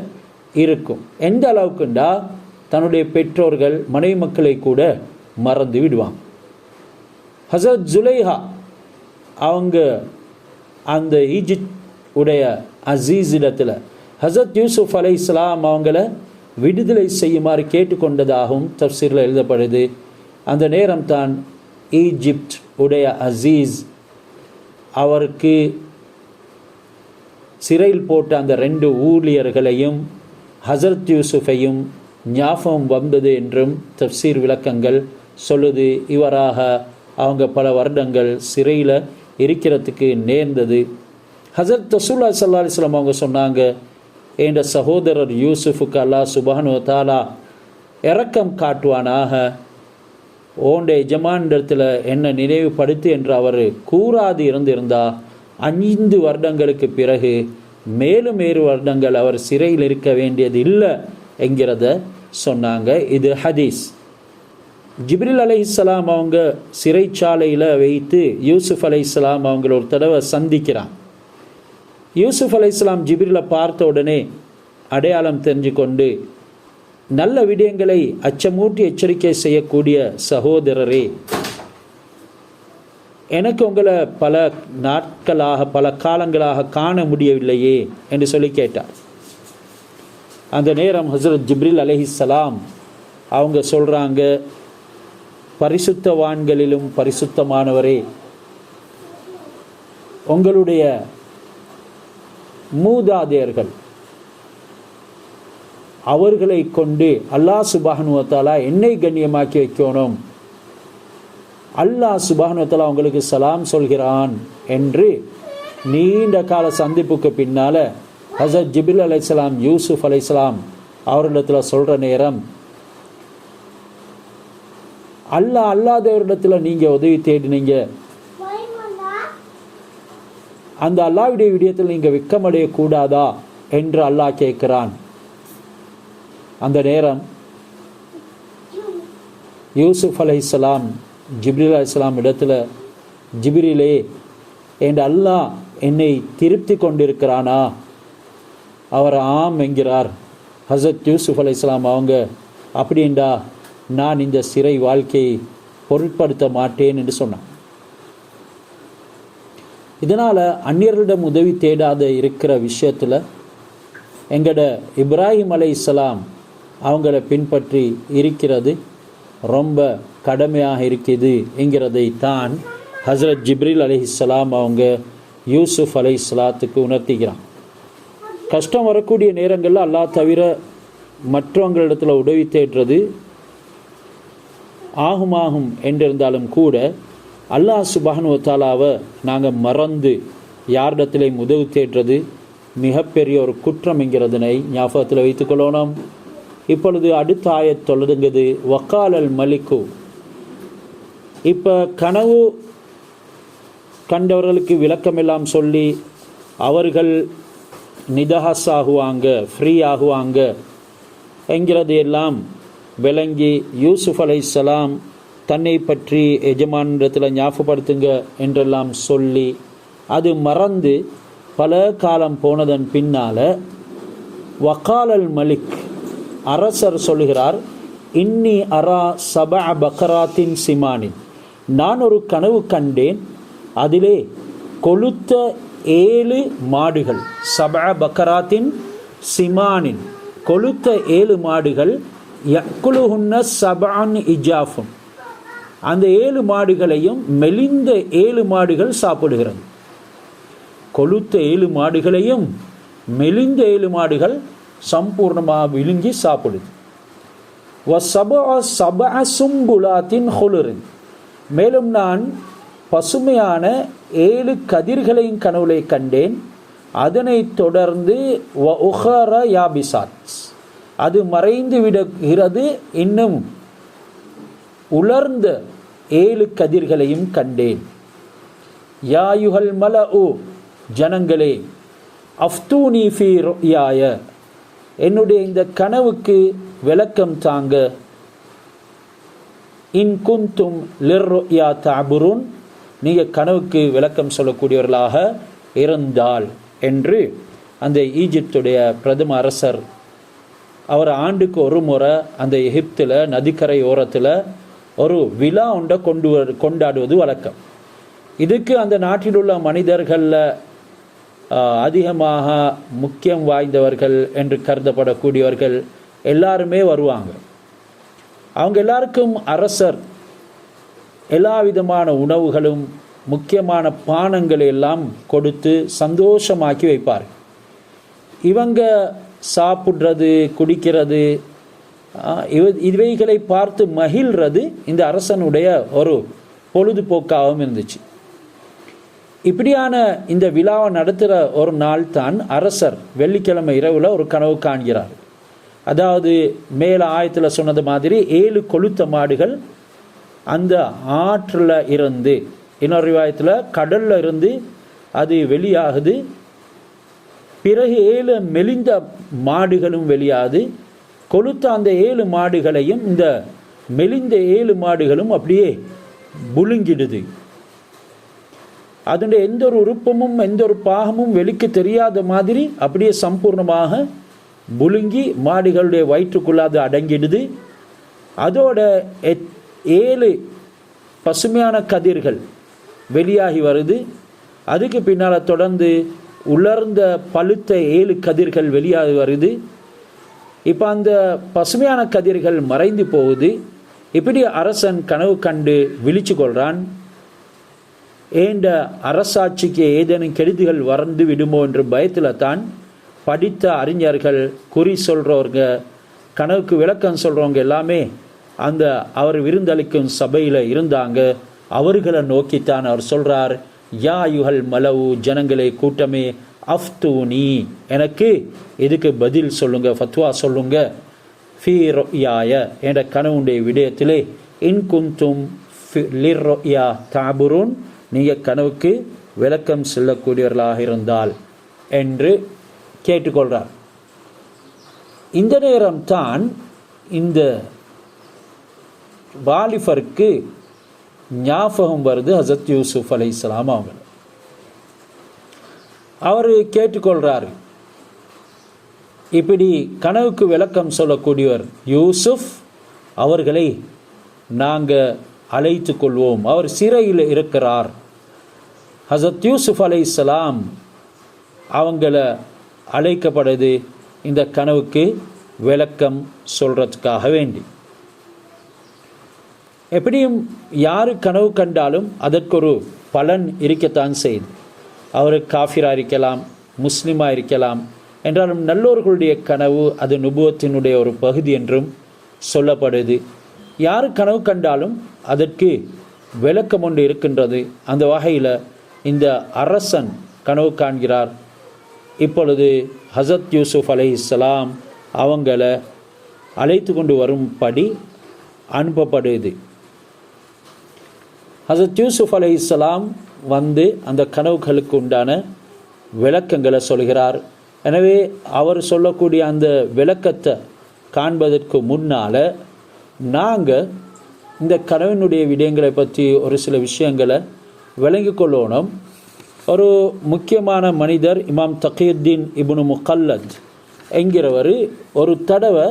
இருக்கும். எந்த அளவுக்குண்டா தன்னுடைய பெற்றோர்கள் மனைவி மக்களை கூட மறந்து விடுவாங்க. ஹஸரத் ஜுலைஹா அவங்க அந்த ஈஜிப்ட் உடைய அசீஸ் இடத்துல ஹஸரத் யூசுப் அலைஹிஸ்ஸலாம் அவங்கள விடுதலை செய்யுமாறு கேட்டுக்கொண்டதாகவும் தஃப்சீரில் எழுதப்படுது. அந்த நேரம் தான் ஈஜிப்ட் உடைய அசீஸ் அவருக்கு சிறையில் போட்ட அந்த 2 ஊழியர்களையும் ஹஸரத் யூசுஃபையும் ஞாபகம் வந்தது என்றும் தஃப்சீர் விளக்கங்கள் சொல்லுது. இவராக அவங்க பல வருடங்கள் சிறையில் இருக்கிறதுக்கு நேர்ந்தது. ஹஸரத் ரசூலுல்லாஹி ஸல்லல்லாஹு அலைஹி வஸல்லம் அவங்க சொன்னாங்க, என்ற சகோதரர் யூசுஃபுக்கு அல்லாஹ் சுப்ஹானஹு வ தஆலா இரக்கம் காட்டுவானாக, ஓண்ட எஜமானிடத்தில் என்ன நினைவுபடுத்தி என்று அவர் கூறாது இருந்திருந்தா 5 வருடங்களுக்கு பிறகு மேலும் 7 வருடங்கள் அவர் சிறையில் இருக்க வேண்டியது இல்லை என்கிறத சொன்னாங்க. இது ஹதீஸ். ஜிப்ரீல் அலைஹிஸ்ஸலாம் அவங்க சிறைச்சாலையில் வைத்து யூசுஃப் அலைஹிஸ்ஸலாம் அவங்கள ஒரு தடவை சந்திக்கிறான். யூசுஃப் அலைஹிஸ்ஸலாம் ஜிப்ரீலை பார்த்த உடனே அடையாளம் தெரிஞ்சு கொண்டு, நல்ல விடயங்களை அச்சமூட்டி எச்சரிக்கை செய்யக்கூடிய சகோதரரே, எனக்கு உங்களை பல நாட்களாக பல காலங்களாக காண முடியவில்லையே என்று சொல்லி கேட்டார். அந்த நேரம் ஹஸரத் ஜிப்ரீல் அலைஹிஸ்ஸலாம் அவங்க சொல்கிறாங்க, பரிசுத்தவான்களிலும் பரிசுத்தமானவரே, உங்களுடைய மூதாதையர்கள் அவர்களை கொண்டு அல்லாஹ் சுப்ஹானஹு வ தஆலா என்னை கண்ணியமாக்கி வைக்கணும், அல்லாஹ் சுப்ஹானஹு வ தஆலா உங்களுக்கு சலாம் சொல்கிறான் என்று நீண்ட கால சந்திப்புக்கு பின்னால் ஹஸரத் ஜிப்ரீல் அலைஹிஸ்ஸலாம் யூசுஃப் அலைஹிஸ்ஸலாம் அவரிடத்தில் சொல்கிற நேரம், அல்லாஹ் அல்லாதவரிடத்தில் நீங்கள் உதவி தேடினீங்க, அந்த அல்லாஹ்வுடைய விடயத்தில் நீங்கள் வெட்கமடையக்கூடாதா என்று அல்லாஹ் கேட்கிறான். அந்த நேரம் யூசுஃப் அலைஹிஸ்ஸலாம் ஜிப்ரீல் அலைஹிஸ்ஸலாம் இடத்துல, ஜிப்ரீலே, என்ற அல்லாஹ் என்னை திருப்தி கொண்டிருக்கிறானா? அவர் ஆம் என்கிறார். ஹஸரத் யூசுஃப் அலைஹிஸ்ஸலாம் அவங்க, அப்படின்டா நான் இந்த சிறை வாழ்க்கையை பொருட்படுத்த மாட்டேன் என்று சொன்னான். இதனால் அந்நியர்களிடம் உதவி தேடாத இருக்கிற விஷயத்தில் எங்களோட இப்ராஹிம் அலைஹிஸ்ஸலாம் அவங்கள பின்பற்றி இருக்கிறது ரொம்ப கடமையாக இருக்குது என்கிறதை தான் ஹஸரத் ஜிப்ரீல் அலைஹிஸ்ஸலாம் அவங்க யூசுஃப் அலைஹிஸ்ஸலாத்துக்கு உணர்த்துகிறான். கஷ்டம் வரக்கூடிய நேரங்களில் அல்லாஹ் தவிர மற்றவங்களிடத்தில் உதவி தேடுறது ஆகும் என்றிருந்தாலும் கூட அல்லாஹ் சுப்ஹானஹு வ தஆலாவை நாங்கள் மறந்து யாரிடத்திலையும் உதவி தேடுறது மிகப்பெரிய ஒரு குற்றம் என்கிறதனை ஞாபகத்தில் வைத்துக்கொள்ளணும். இப்பொழுது அடுத்த ஆயத் தொடங்குது, வக்காலல் மலிக்கு. இப்போ கனவு கண்டவர்களுக்கு விளக்கமெல்லாம் சொல்லி அவர்கள் நிதஹஸ் ஆகுவாங்க, ஃப்ரீ ஆகுவாங்க என்கிறது எல்லாம் விளங்கி யூசுஃப் அலைஹிஸ்ஸலாம் தன்னை பற்றி எஜமானிடத்தில் ஞாபகப்படுத்துங்க என்றெல்லாம் சொல்லி அது மறந்து பல காலம் போனதன் பின்னால் வக்காலல் மலிக், அரசர் சொல்கிறார், இன்னி அரா சபஅ பக்கராத்தின் சிமானின், நான் ஒரு கனவு கண்டேன், அதிலே கொளுத்த 7 மாடுகள், சபஅ பக்கராத்தின் சிமானின், கொளுத்த 7 மாடுகள், யக்குலுஹுன்ன சபஅன் இஜாஃபுன், அந்த 7 மாடுகளையும் மெலிந்த 7 மாடுகள் சாப்பிடுகிறது. கொளுத்த 7 மாடுகளையும் மெலிந்த 7 மாடுகள் சம்பூர்ணமாக விழுங்கி சாப்பிடுது. வ சும்புலாத்தின் ஹுலுரின், மேலும் நான் பசுமையான 7 கதிர்களையும் கனவுலை கண்டேன். அதனை தொடர்ந்து வ உஹர யாபிசாத், அது மறைந்து விடுகிறது, இன்னும் உலர்ந்த 7 கதிர்களையும் கண்டேன். யாயுஹல் மலஉ, ஜனங்களே, அஃப்தூனி ஃபீ ருயாய, என்னுடைய இந்த கனவுக்கு விளக்கம் தாங்க. இன் குந்தும் லிர்ருயா தஅபுருன், நீங்கள் கனவுக்கு விளக்கம் சொல்லக்கூடியவர்களாக இருந்தால் என்று அந்த ஈஜிப்துடைய பிரதம அரசர், அவர் ஆண்டுக்கு ஒரு முறை அந்த எகிப்தில் நதிக்கரை ஓரத்தில் ஒரு விழா ஒன்றை கொண்டாடுவது வழக்கம். இதுக்கு அந்த நாட்டில் உள்ள மனிதர்களில் அதிகமாக முக்கியம் வாய்ந்தவர்கள் என்று கருதப்படக்கூடியவர்கள் எல்லாருமே வருவாங்க. அவங்க எல்லாருக்கும் அரசர் எல்லா விதமான உணவுகளும் முக்கியமான பானங்களை எல்லாம் கொடுத்து சந்தோஷமாக்கி வைப்பார். இவங்க சாப்பிட்றது, குடிக்கிறது, இவைகளை பார்த்து மகிழ்றது இந்த அரசனுடைய ஒரு பொழுதுபோக்காகவும் இருந்துச்சு. இப்படியான இந்த விழாவை நடத்துகிற ஒரு நாள் தான் அரசர் வெள்ளிக்கிழமை இரவில் ஒரு கனவு காண்கிறார். அதாவது மேலே ஆயத்தில் சொன்னது மாதிரி 7 கொளுத்த மாடுகள் அந்த ஆற்றில் இருந்து, இன்னொரு ரிவாயத்தில் கடலில் இருந்து அது வெளியாகுது. பிறகு 7 மெலிந்த மாடுகளும் வெளியாது. கொளுத்த அந்த 7 மாடுகளையும் இந்த மெலிந்த 7 மாடுகளும் அப்படியே புழுங்கிடுது. அதனுடைய எந்த ஒரு உறுப்பமும் எந்த ஒரு பாகமும் வெளிக்கு தெரியாத மாதிரி அப்படியே சம்பூர்ணமாக புழுங்கி மாடுகளுடைய வயிற்றுக்குள்ள அது அடங்கிடுது. அதோட 7 பசுமையான கதிர்கள் வெளியாகி வருது. அதுக்கு பின்னால் தொடர்ந்து உலர்ந்த பழுத்த 7 கதிர்கள் வெளியாகி வருது. இப்போ அந்த பசுமையான கதிர்கள் மறைந்து போகுது. இப்படி அரசன் கனவு கண்டு விழிச்சு கொள்றான். ஏண்ட அரசாட்சிக்கு ஏதேனும் கெடுதிகள் வறந்து விடுமோ என்ற பயத்தில் தான் படித்த அறிஞர்கள், குறி சொல்கிறவங்க, கனவுக்கு விளக்கம் சொல்கிறவங்க எல்லாமே அந்த அவர் விருந்தளிக்கும் சபையில் இருந்தாங்க. அவர்களை நோக்கித்தான் அவர் சொல்கிறார், யா யுஹல் மலவு, ஜனங்களே கூட்டமே, அஃப்தூனி, எனக்கு இதுக்கு பதில் சொல்லுங்க, ஃபத்வா சொல்லுங்க, ஃபீ ரொயாய, என்ற கனவுடைய விடயத்திலே, இன் குந்தும் லிர் ரொயா தாபுரூன், நீங்கள் கனவுக்கு விளக்கம் சொல்லக்கூடியவர்களாக இருந்தால் என்று கேட்டுக்கொள்கிறார். இந்த நேரம்தான் இந்த வாலிபருக்கு ஞாபகம் வருது ஹசரத் யூசுப் அலைஹிஸ்ஸலாம் அவங்க. அவர் கேட்டுக்கொள்கிறாரு, இப்படி கனவுக்கு விளக்கம் சொல்லக்கூடியவர் யூசுப் அவர்களை நாங்கள் அழைத்து கொள்வோம், அவர் சிறையில் இருக்கிறார். ஹசரத் யூசுப் அலைஹிஸ்ஸலாம் அவங்கள அழைக்கப்படுது இந்த கனவுக்கு விளக்கம் சொல்கிறதுக்காக வேண்டி. எப்படியும் யார் கனவு கண்டாலும் அதற்கு ஒரு பலன் இருக்கத்தான் செய்யுது. அவர் காஃபிராக இருக்கலாம், முஸ்லீமாக இருக்கலாம். என்றாலும் நல்லோர்களுடைய கனவு அது நுபுவத்தினுடைய ஒரு பகுதி என்றும் சொல்லப்படுது. யார் கனவு கண்டாலும் அதற்கு விளக்கம் ஒன்று இருக்கின்றது. அந்த வகையில் இந்த அரசன் கனவு காண்கிறார். இப்பொழுது ஹசரத் யூசுப் அலைஹிஸ்ஸலாம் அவங்கள அழைத்து கொண்டு வரும்படி அனுப்பப்படுது. ஹசரத் யூசுப் அலைஹிஸ்ஸலாம் வந்து அந்த கனவுகளுக்கு உண்டான விளக்கங்களை சொல்கிறார். எனவே அவர் சொல்லக்கூடிய அந்த விளக்கத்தை காண்பதற்கு முன்னால் நாங்கள் இந்த கனவினுடைய விடயங்களை பற்றி ஒரு சில விஷயங்களை விளங்கி கொள்ளணும். ஒரு முக்கியமான மனிதர் இமாம் தகியுத்தீன் இப்னு முகல்லத் என்கிறவர் ஒரு தடவை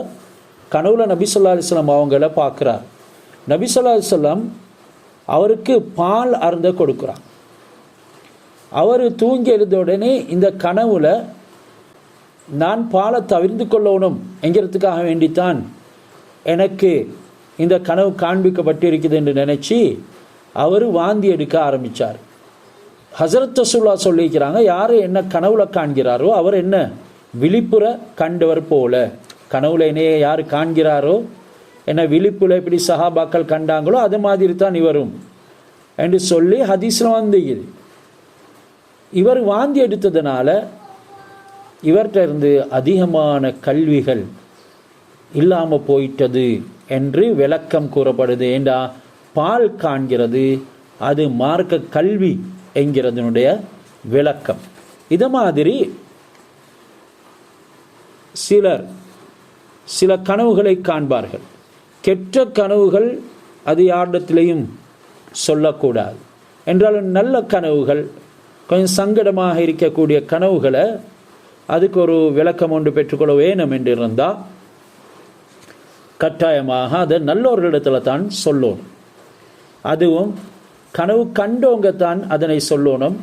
கனவுல நபி ஸல்லல்லாஹு அலைஹி வஸல்லம் அவங்கள பார்க்குறார். நபி ஸல்லல்லாஹு அலைஹி வஸல்லம் அவருக்கு பால் அருந்த கொடுக்குறார். அவர் தூங்கி எழுந்த உடனே இந்த கனவுல நான் பாலை தவிர்த்து கொள்ளணும் என்கிறதுக்காக வேண்டித்தான் எனக்கு இந்த கனவு காண்பிக்கப்பட்டிருக்குது என்று நினச்சி அவர் வாந்தி எடுக்க ஆரம்பித்தார். ஹசரத் ரசூலுல்லாஹ் சொல்லிக்கிறாங்க, யார் என்ன கனவுல காண்கிறாரோ அவர் என்ன விழிப்புற கண்டவர் போல, கனவுல என்னையே யார் காண்கிறாரோ என்ன விழிப்புல எப்படி சஹாபாக்கள் கண்டாங்களோ அது மாதிரி தான் இவரும் என்று சொல்லி ஹதீஸ்ல வந்து இவர் வாந்தி எடுத்ததுனால இவர்கிட்ட இருந்து அதிகமான கல்விகள் இல்லாமல் போயிட்டது என்று விளக்கம் கூறப்படுது. ஏண்டா பால் காண்கிறது அது மார்க்க கல்வி என்கிறதனுடைய விளக்கம். இது மாதிரி சில கனவுகளை காண்பார்கள். கெட்ட கனவுகள் அது யாரிடத்திலையும் சொல்லக்கூடாது. என்றாலும் நல்ல கனவுகள், கொஞ்சம் சங்கடமாக இருக்கக்கூடிய கனவுகளை அதுக்கு ஒரு விளக்கம் ஒன்று பெற்றுக்கொள்ள வேணும் என்று இருந்தால் கட்டாயமாக அதை நல்லவர்களிடத்தில் தான் சொல்லணும். அதுவும் கனவு கண்டவங்க தான் அதனை சொல்லணும்.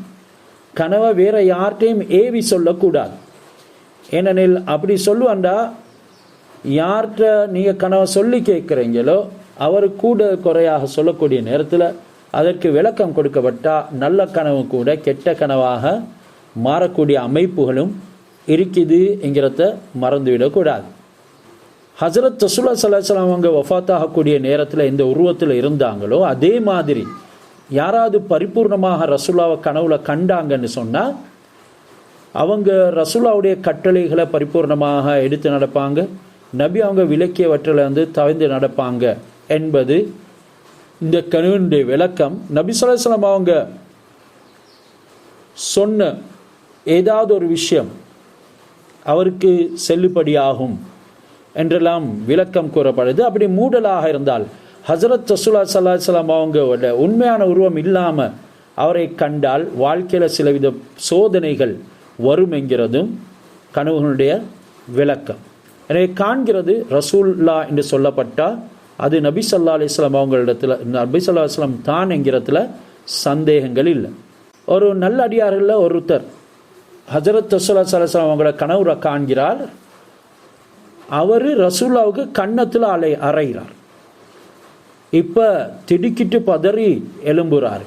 கனவை வேற யார்கிட்டையும் ஏவி சொல்லக்கூடாது. ஏனெனில் அப்படி சொல்லுவாண்டா யார்கிட்ட நீங்கள் கனவை சொல்லி கேட்குறீங்களோ அவர் கூட குறையாக சொல்லக்கூடிய நேரத்தில் அதற்கு விளக்கம் கொடுக்கப்பட்டால் நல்ல கனவு கூட கெட்ட கனவாக மாறக்கூடிய அமைப்புகளும் இருக்குது என்கிறத மறந்துவிடக்கூடாது. ஹசரத் ரசூலுல்லாஹி ஸல்லல்லாஹு அலைஹி வஸல்லம் அவங்க வஃபாத்தாகக்கூடிய நேரத்தில் எந்த உருவத்தில் இருந்தாங்களோ அதே மாதிரி யாராவது பரிபூர்ணமாக ரசூலாவை கனவுல கண்டாங்கன்னு சொன்னால் அவங்க ரசூலாவுடைய கட்டளைகளை பரிபூர்ணமாக எடுத்து நடப்பாங்க, நபி அவங்க விலக்கியவற்றில் தவிர்த்து நடப்பாங்க என்பது இந்த கனவினுடைய விளக்கம். நபி ஸல்லல்லாஹு அலைஹி வஸல்லம் அவங்க சொன்ன ஏதாவது ஒரு விஷயம் அவருக்கு செல்லுபடியாகும் என்றெல்லாம் விளக்கம் கூறப்படுது. அப்படி மூடலாக இருந்தால் ஹஸரத் ரசூலுல்லாஹி ஸல்லல்லாஹு அலைஹி வஸல்லம் அவங்களோட உண்மையான உருவம் இல்லாமல் அவரை கண்டால் வாழ்க்கையில் சிலவித சோதனைகள் வரும் என்கிறதும் கனவுகளுடைய விளக்கம். எனவே காண்கிறது ரசூல்லா என்று சொல்லப்பட்டால் அது நபி ஸல்லல்லாஹு அலைஹி வஸல்லம் அவங்களிடத்தில் நபி ஸல்லல்லாஹு அலைஹி வஸல்லம் தான் என்கிறதுல சந்தேகங்கள் இல்லை. ஒரு நல்ல அடியார்களில் ஒருத்தர் ஹஜரத் ரசூலுல்லாஹி ஸல்லல்லாஹு அலைஹி வஸல்லம் அவங்கள கனவுல காண்கிறார். அவர் ரசூல்லாவுக்கு கன்னத்தில் அறைகிறார். இப்போ திடுக்கிட்டு பதறி எழும்புறாரு.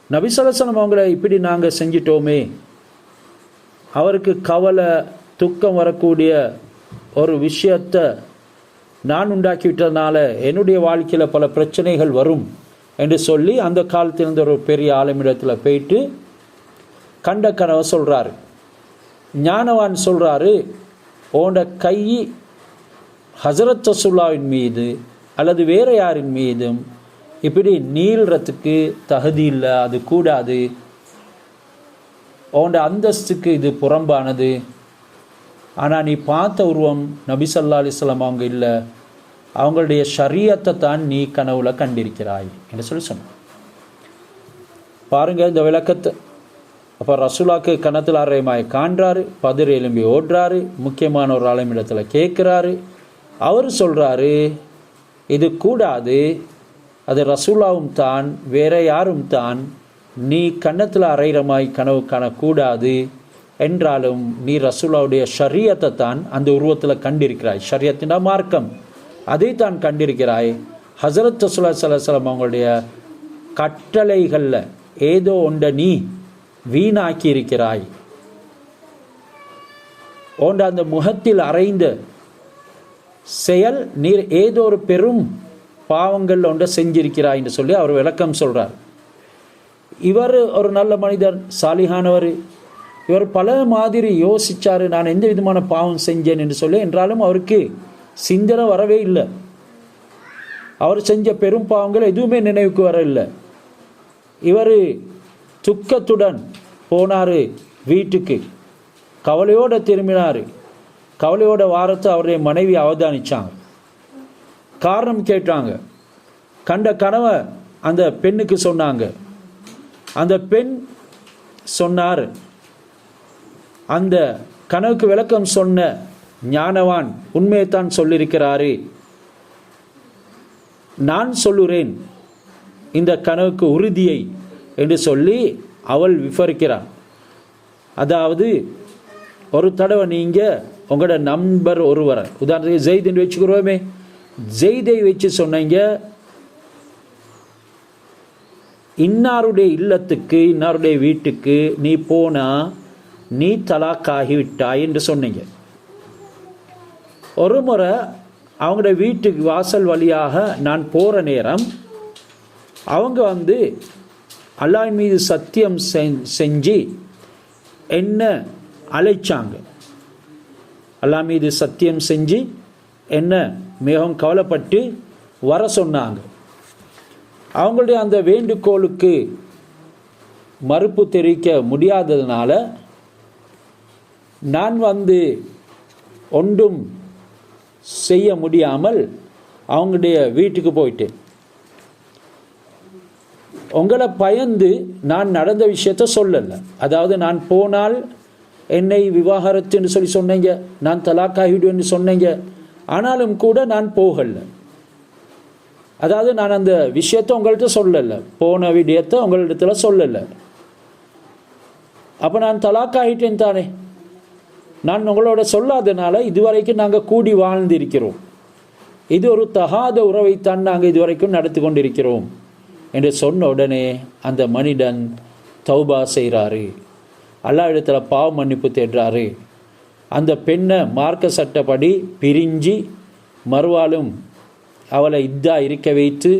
நபி ஸல்லல்லாஹு அலைஹி வஸல்லம் அவங்கள இப்படி நாங்கள் செஞ்சிட்டோமே. அவருக்கு கவலை துக்கம் வரக்கூடிய ஒரு விஷயத்தை நான் உண்டாக்கிவிட்டதுனால என்னுடைய வாழ்க்கையில் பல பிரச்சனைகள் வரும் என்று சொல்லி அந்த காலத்திலிருந்து ஒரு பெரிய ஆலமிடத்தில் போயிட்டு கண்ட கனவை சொல்கிறாரு. ஞானவான் சொல்கிறாரு, உன்னோட கை ஹஸரத் ரசூலுல்லாஹ்வின் மீது அல்லது வேறு யாரின் மீதும் இப்படி நீள்றதுக்கு தகுதி இல்லை, அது கூடாது, உன்னோட அந்தஸ்துக்கு இது புறம்பானது. ஆனால் நீ பார்த்த உருவம் நபி ஸல்லல்லாஹு அலைஹி வஸல்லம் அவங்க இல்லை, அவங்களுடைய ஷரியத்தை தான் நீ கனவுல கண்டிருக்கிறாய் என்று சொல்லி சொன்னான். பாருங்கள் இந்த விளக்கத்தை. அப்போ ரசூலாக்கு கணத்தில் அறையமாய் காண்றாரு, பதிர் எலும்பி ஓடுறாரு, முக்கியமான ஒரு ஆலமிடத்தில் கேட்குறாரு. அவர் சொல்கிறாரு, இது கூடாது, அது ரசூலாவும் தான் வேற யாரும் தான், நீ கன்னத்தில் அறையிறமாய் கனவு காணக்கூடாது, என்றாலும் நீ ரசூலாவுடைய ஷரியத்தை தான் அந்த உருவத்தில் கண்டிருக்கிறாய். ஷரியத்தினா மார்க்கம், அதை தான் கண்டிருக்கிறாய். ஹஸரத் ரசூலுல்லாஹி ஸல்லல்லாஹு அலைஹி வஸல்லம் அவங்களுடைய கட்டளைகளில் ஏதோ ஒன்றை நீ வீணாக்கி இருக்கிறாய். ஓண்ட அந்த முகத்தில் அறைந்த செயல் நீர் ஏதோ ஒரு பெரும் பாவங்கள் ஒன்றை செஞ்சிருக்கிறாய் என்று சொல்லி அவர் விளக்கம் சொல்கிறார். இவர் ஒரு நல்ல மனிதர், சாலிஹானவர். இவர் பல மாதிரி யோசித்தார், நான் எந்த விதமான பாவம் செஞ்சேன் என்று சொல்லி. என்றாலும் அவருக்கு சிந்தனை வரவே இல்லை. அவர் செஞ்ச பெரும் பாவங்கள் எதுவுமே நினைவுக்கு வர இல்லை. இவர் துக்கத்துடன் போனார் வீட்டுக்கு, கவலையோடு திரும்பினார். கவலையோட வாரத்தை அவருடைய மனைவி அவதானிச்சாங்க. காரணம் கேட்டாங்க. கண்ட கனவை அந்த பெண்ணுக்கு சொன்னாங்க. அந்த பெண் சொன்னார், அந்த கனவுக்கு விளக்கம் சொன்ன ஞானவான் உண்மையைத்தான் சொல்லியிருக்கிறாரு, நான் சொல்லுறேன் இந்த கனவுக்கு உறுதியை என்று சொல்லி அவள் விவரிக்கிறான். அதாவது ஒரு தடவை நீங்கள் உங்களோட நண்பர் ஒருவரை, உதாரணத்துக்கு ஜெய்துன்னு வச்சுக்கிறோமே, ஜெய்தை வச்சு சொன்னீங்க, இன்னாருடைய இல்லத்துக்கு இன்னாருடைய வீட்டுக்கு நீ போனால் நீ தலாக்காகிவிட்டாய் என்று சொன்னீங்க. ஒரு முறை அவங்களோட வீட்டுக்கு வாசல் வழியாக நான் போகிற நேரம் அவங்க அல்லாஹ்வின் மீது சத்தியம் செஞ்சு என்ன அழைச்சாங்க. அல்லாஹ் மீது சத்தியம் செஞ்சு என்ன மிகவும் கவலைப்பட்டு வர சொன்னாங்க. அவங்களுடைய அந்த வேண்டுகோளுக்கு மறுப்பு தெரிவிக்க முடியாததுனால நான் ஒன்றும் செய்ய முடியாமல் அவங்களுடைய வீட்டுக்கு போயிட்டேன். உங்களை பயந்து நான் நடந்த விஷயத்த சொல்லலை. அதாவது நான் போனால் என்னை விவாகரத்துன்னு சொல்லி சொன்னீங்க, நான் தலாக்காகிடுவேன்னு சொன்னீங்க. ஆனாலும் கூட நான் போகலை. அதாவது நான் அந்த விஷயத்தை உங்கள்கிட்ட சொல்லலை, போன விடயத்தை உங்களிடத்துல சொல்லலை. அப்போ நான் தலாக்காகிட்டேன் தானே. நான் உங்களோட சொல்லாதனால இதுவரைக்கும் நாங்கள் கூடி வாழ்ந்திருக்கிறோம். இது ஒரு தகாத உறவைத்தான் நாங்கள் இதுவரைக்கும் நடத்தி கொண்டிருக்கிறோம் என்று சொன்ன உடனே அந்த மனிதன் தௌபா செய்கிறாரு, அல்லாஹ் இடத்துல பாவ மன்னிப்பு தேடுறாரு. அந்த பெண்ணை மார்க்க சட்டப்படி பிரிஞ்சு மறுவாலும் அவளை இதா இருக்க வைத்து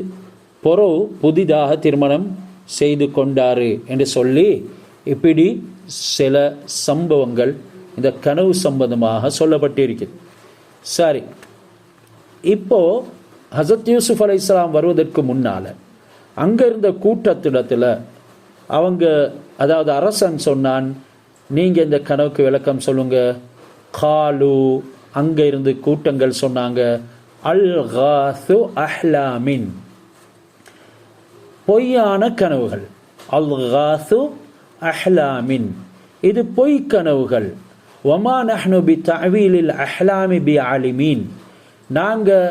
புதிதாக திருமணம் செய்து கொண்டாரு என்று சொல்லி இப்படி சில சம்பவங்கள் இந்த கனவு சம்பந்தமாக சொல்லப்பட்டிருக்கு. சரி, இப்போ ஹசரத் யூசுப் அலைஹிஸ்ஸலாம் வருவதற்கு முன்னால் அங்கே இருந்த கூட்டத்திடத்தில் அவங்க, அதாவது அரசன் சொன்னான், நீங்கள் இந்த கனவுக்கு விளக்கம் சொல்லுங்க. காலு, அங்கே இருந்து கூட்டங்கள் சொன்னாங்க, அல்காசு அஹ்லாமின், பொய்யான கனவுகள். அல்காசு அஹ்லாமின், இது பொய் கனவுகள். வமா நஹ்னு பி தஅவீலில் அஹ்லாமி பி ஆலிமீன், நாங்கள்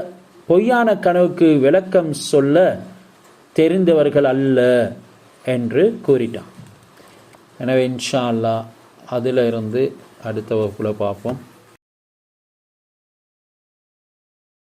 பொய்யான கனவுக்கு விளக்கம் சொல்ல தெரிந்தவர்கள் அல்ல என்று கூறிட்டான். எனவே இன்ஷா அல்லாஹ் அதில் இருந்து அடுத்த வகுப்பில் பார்ப்போம்.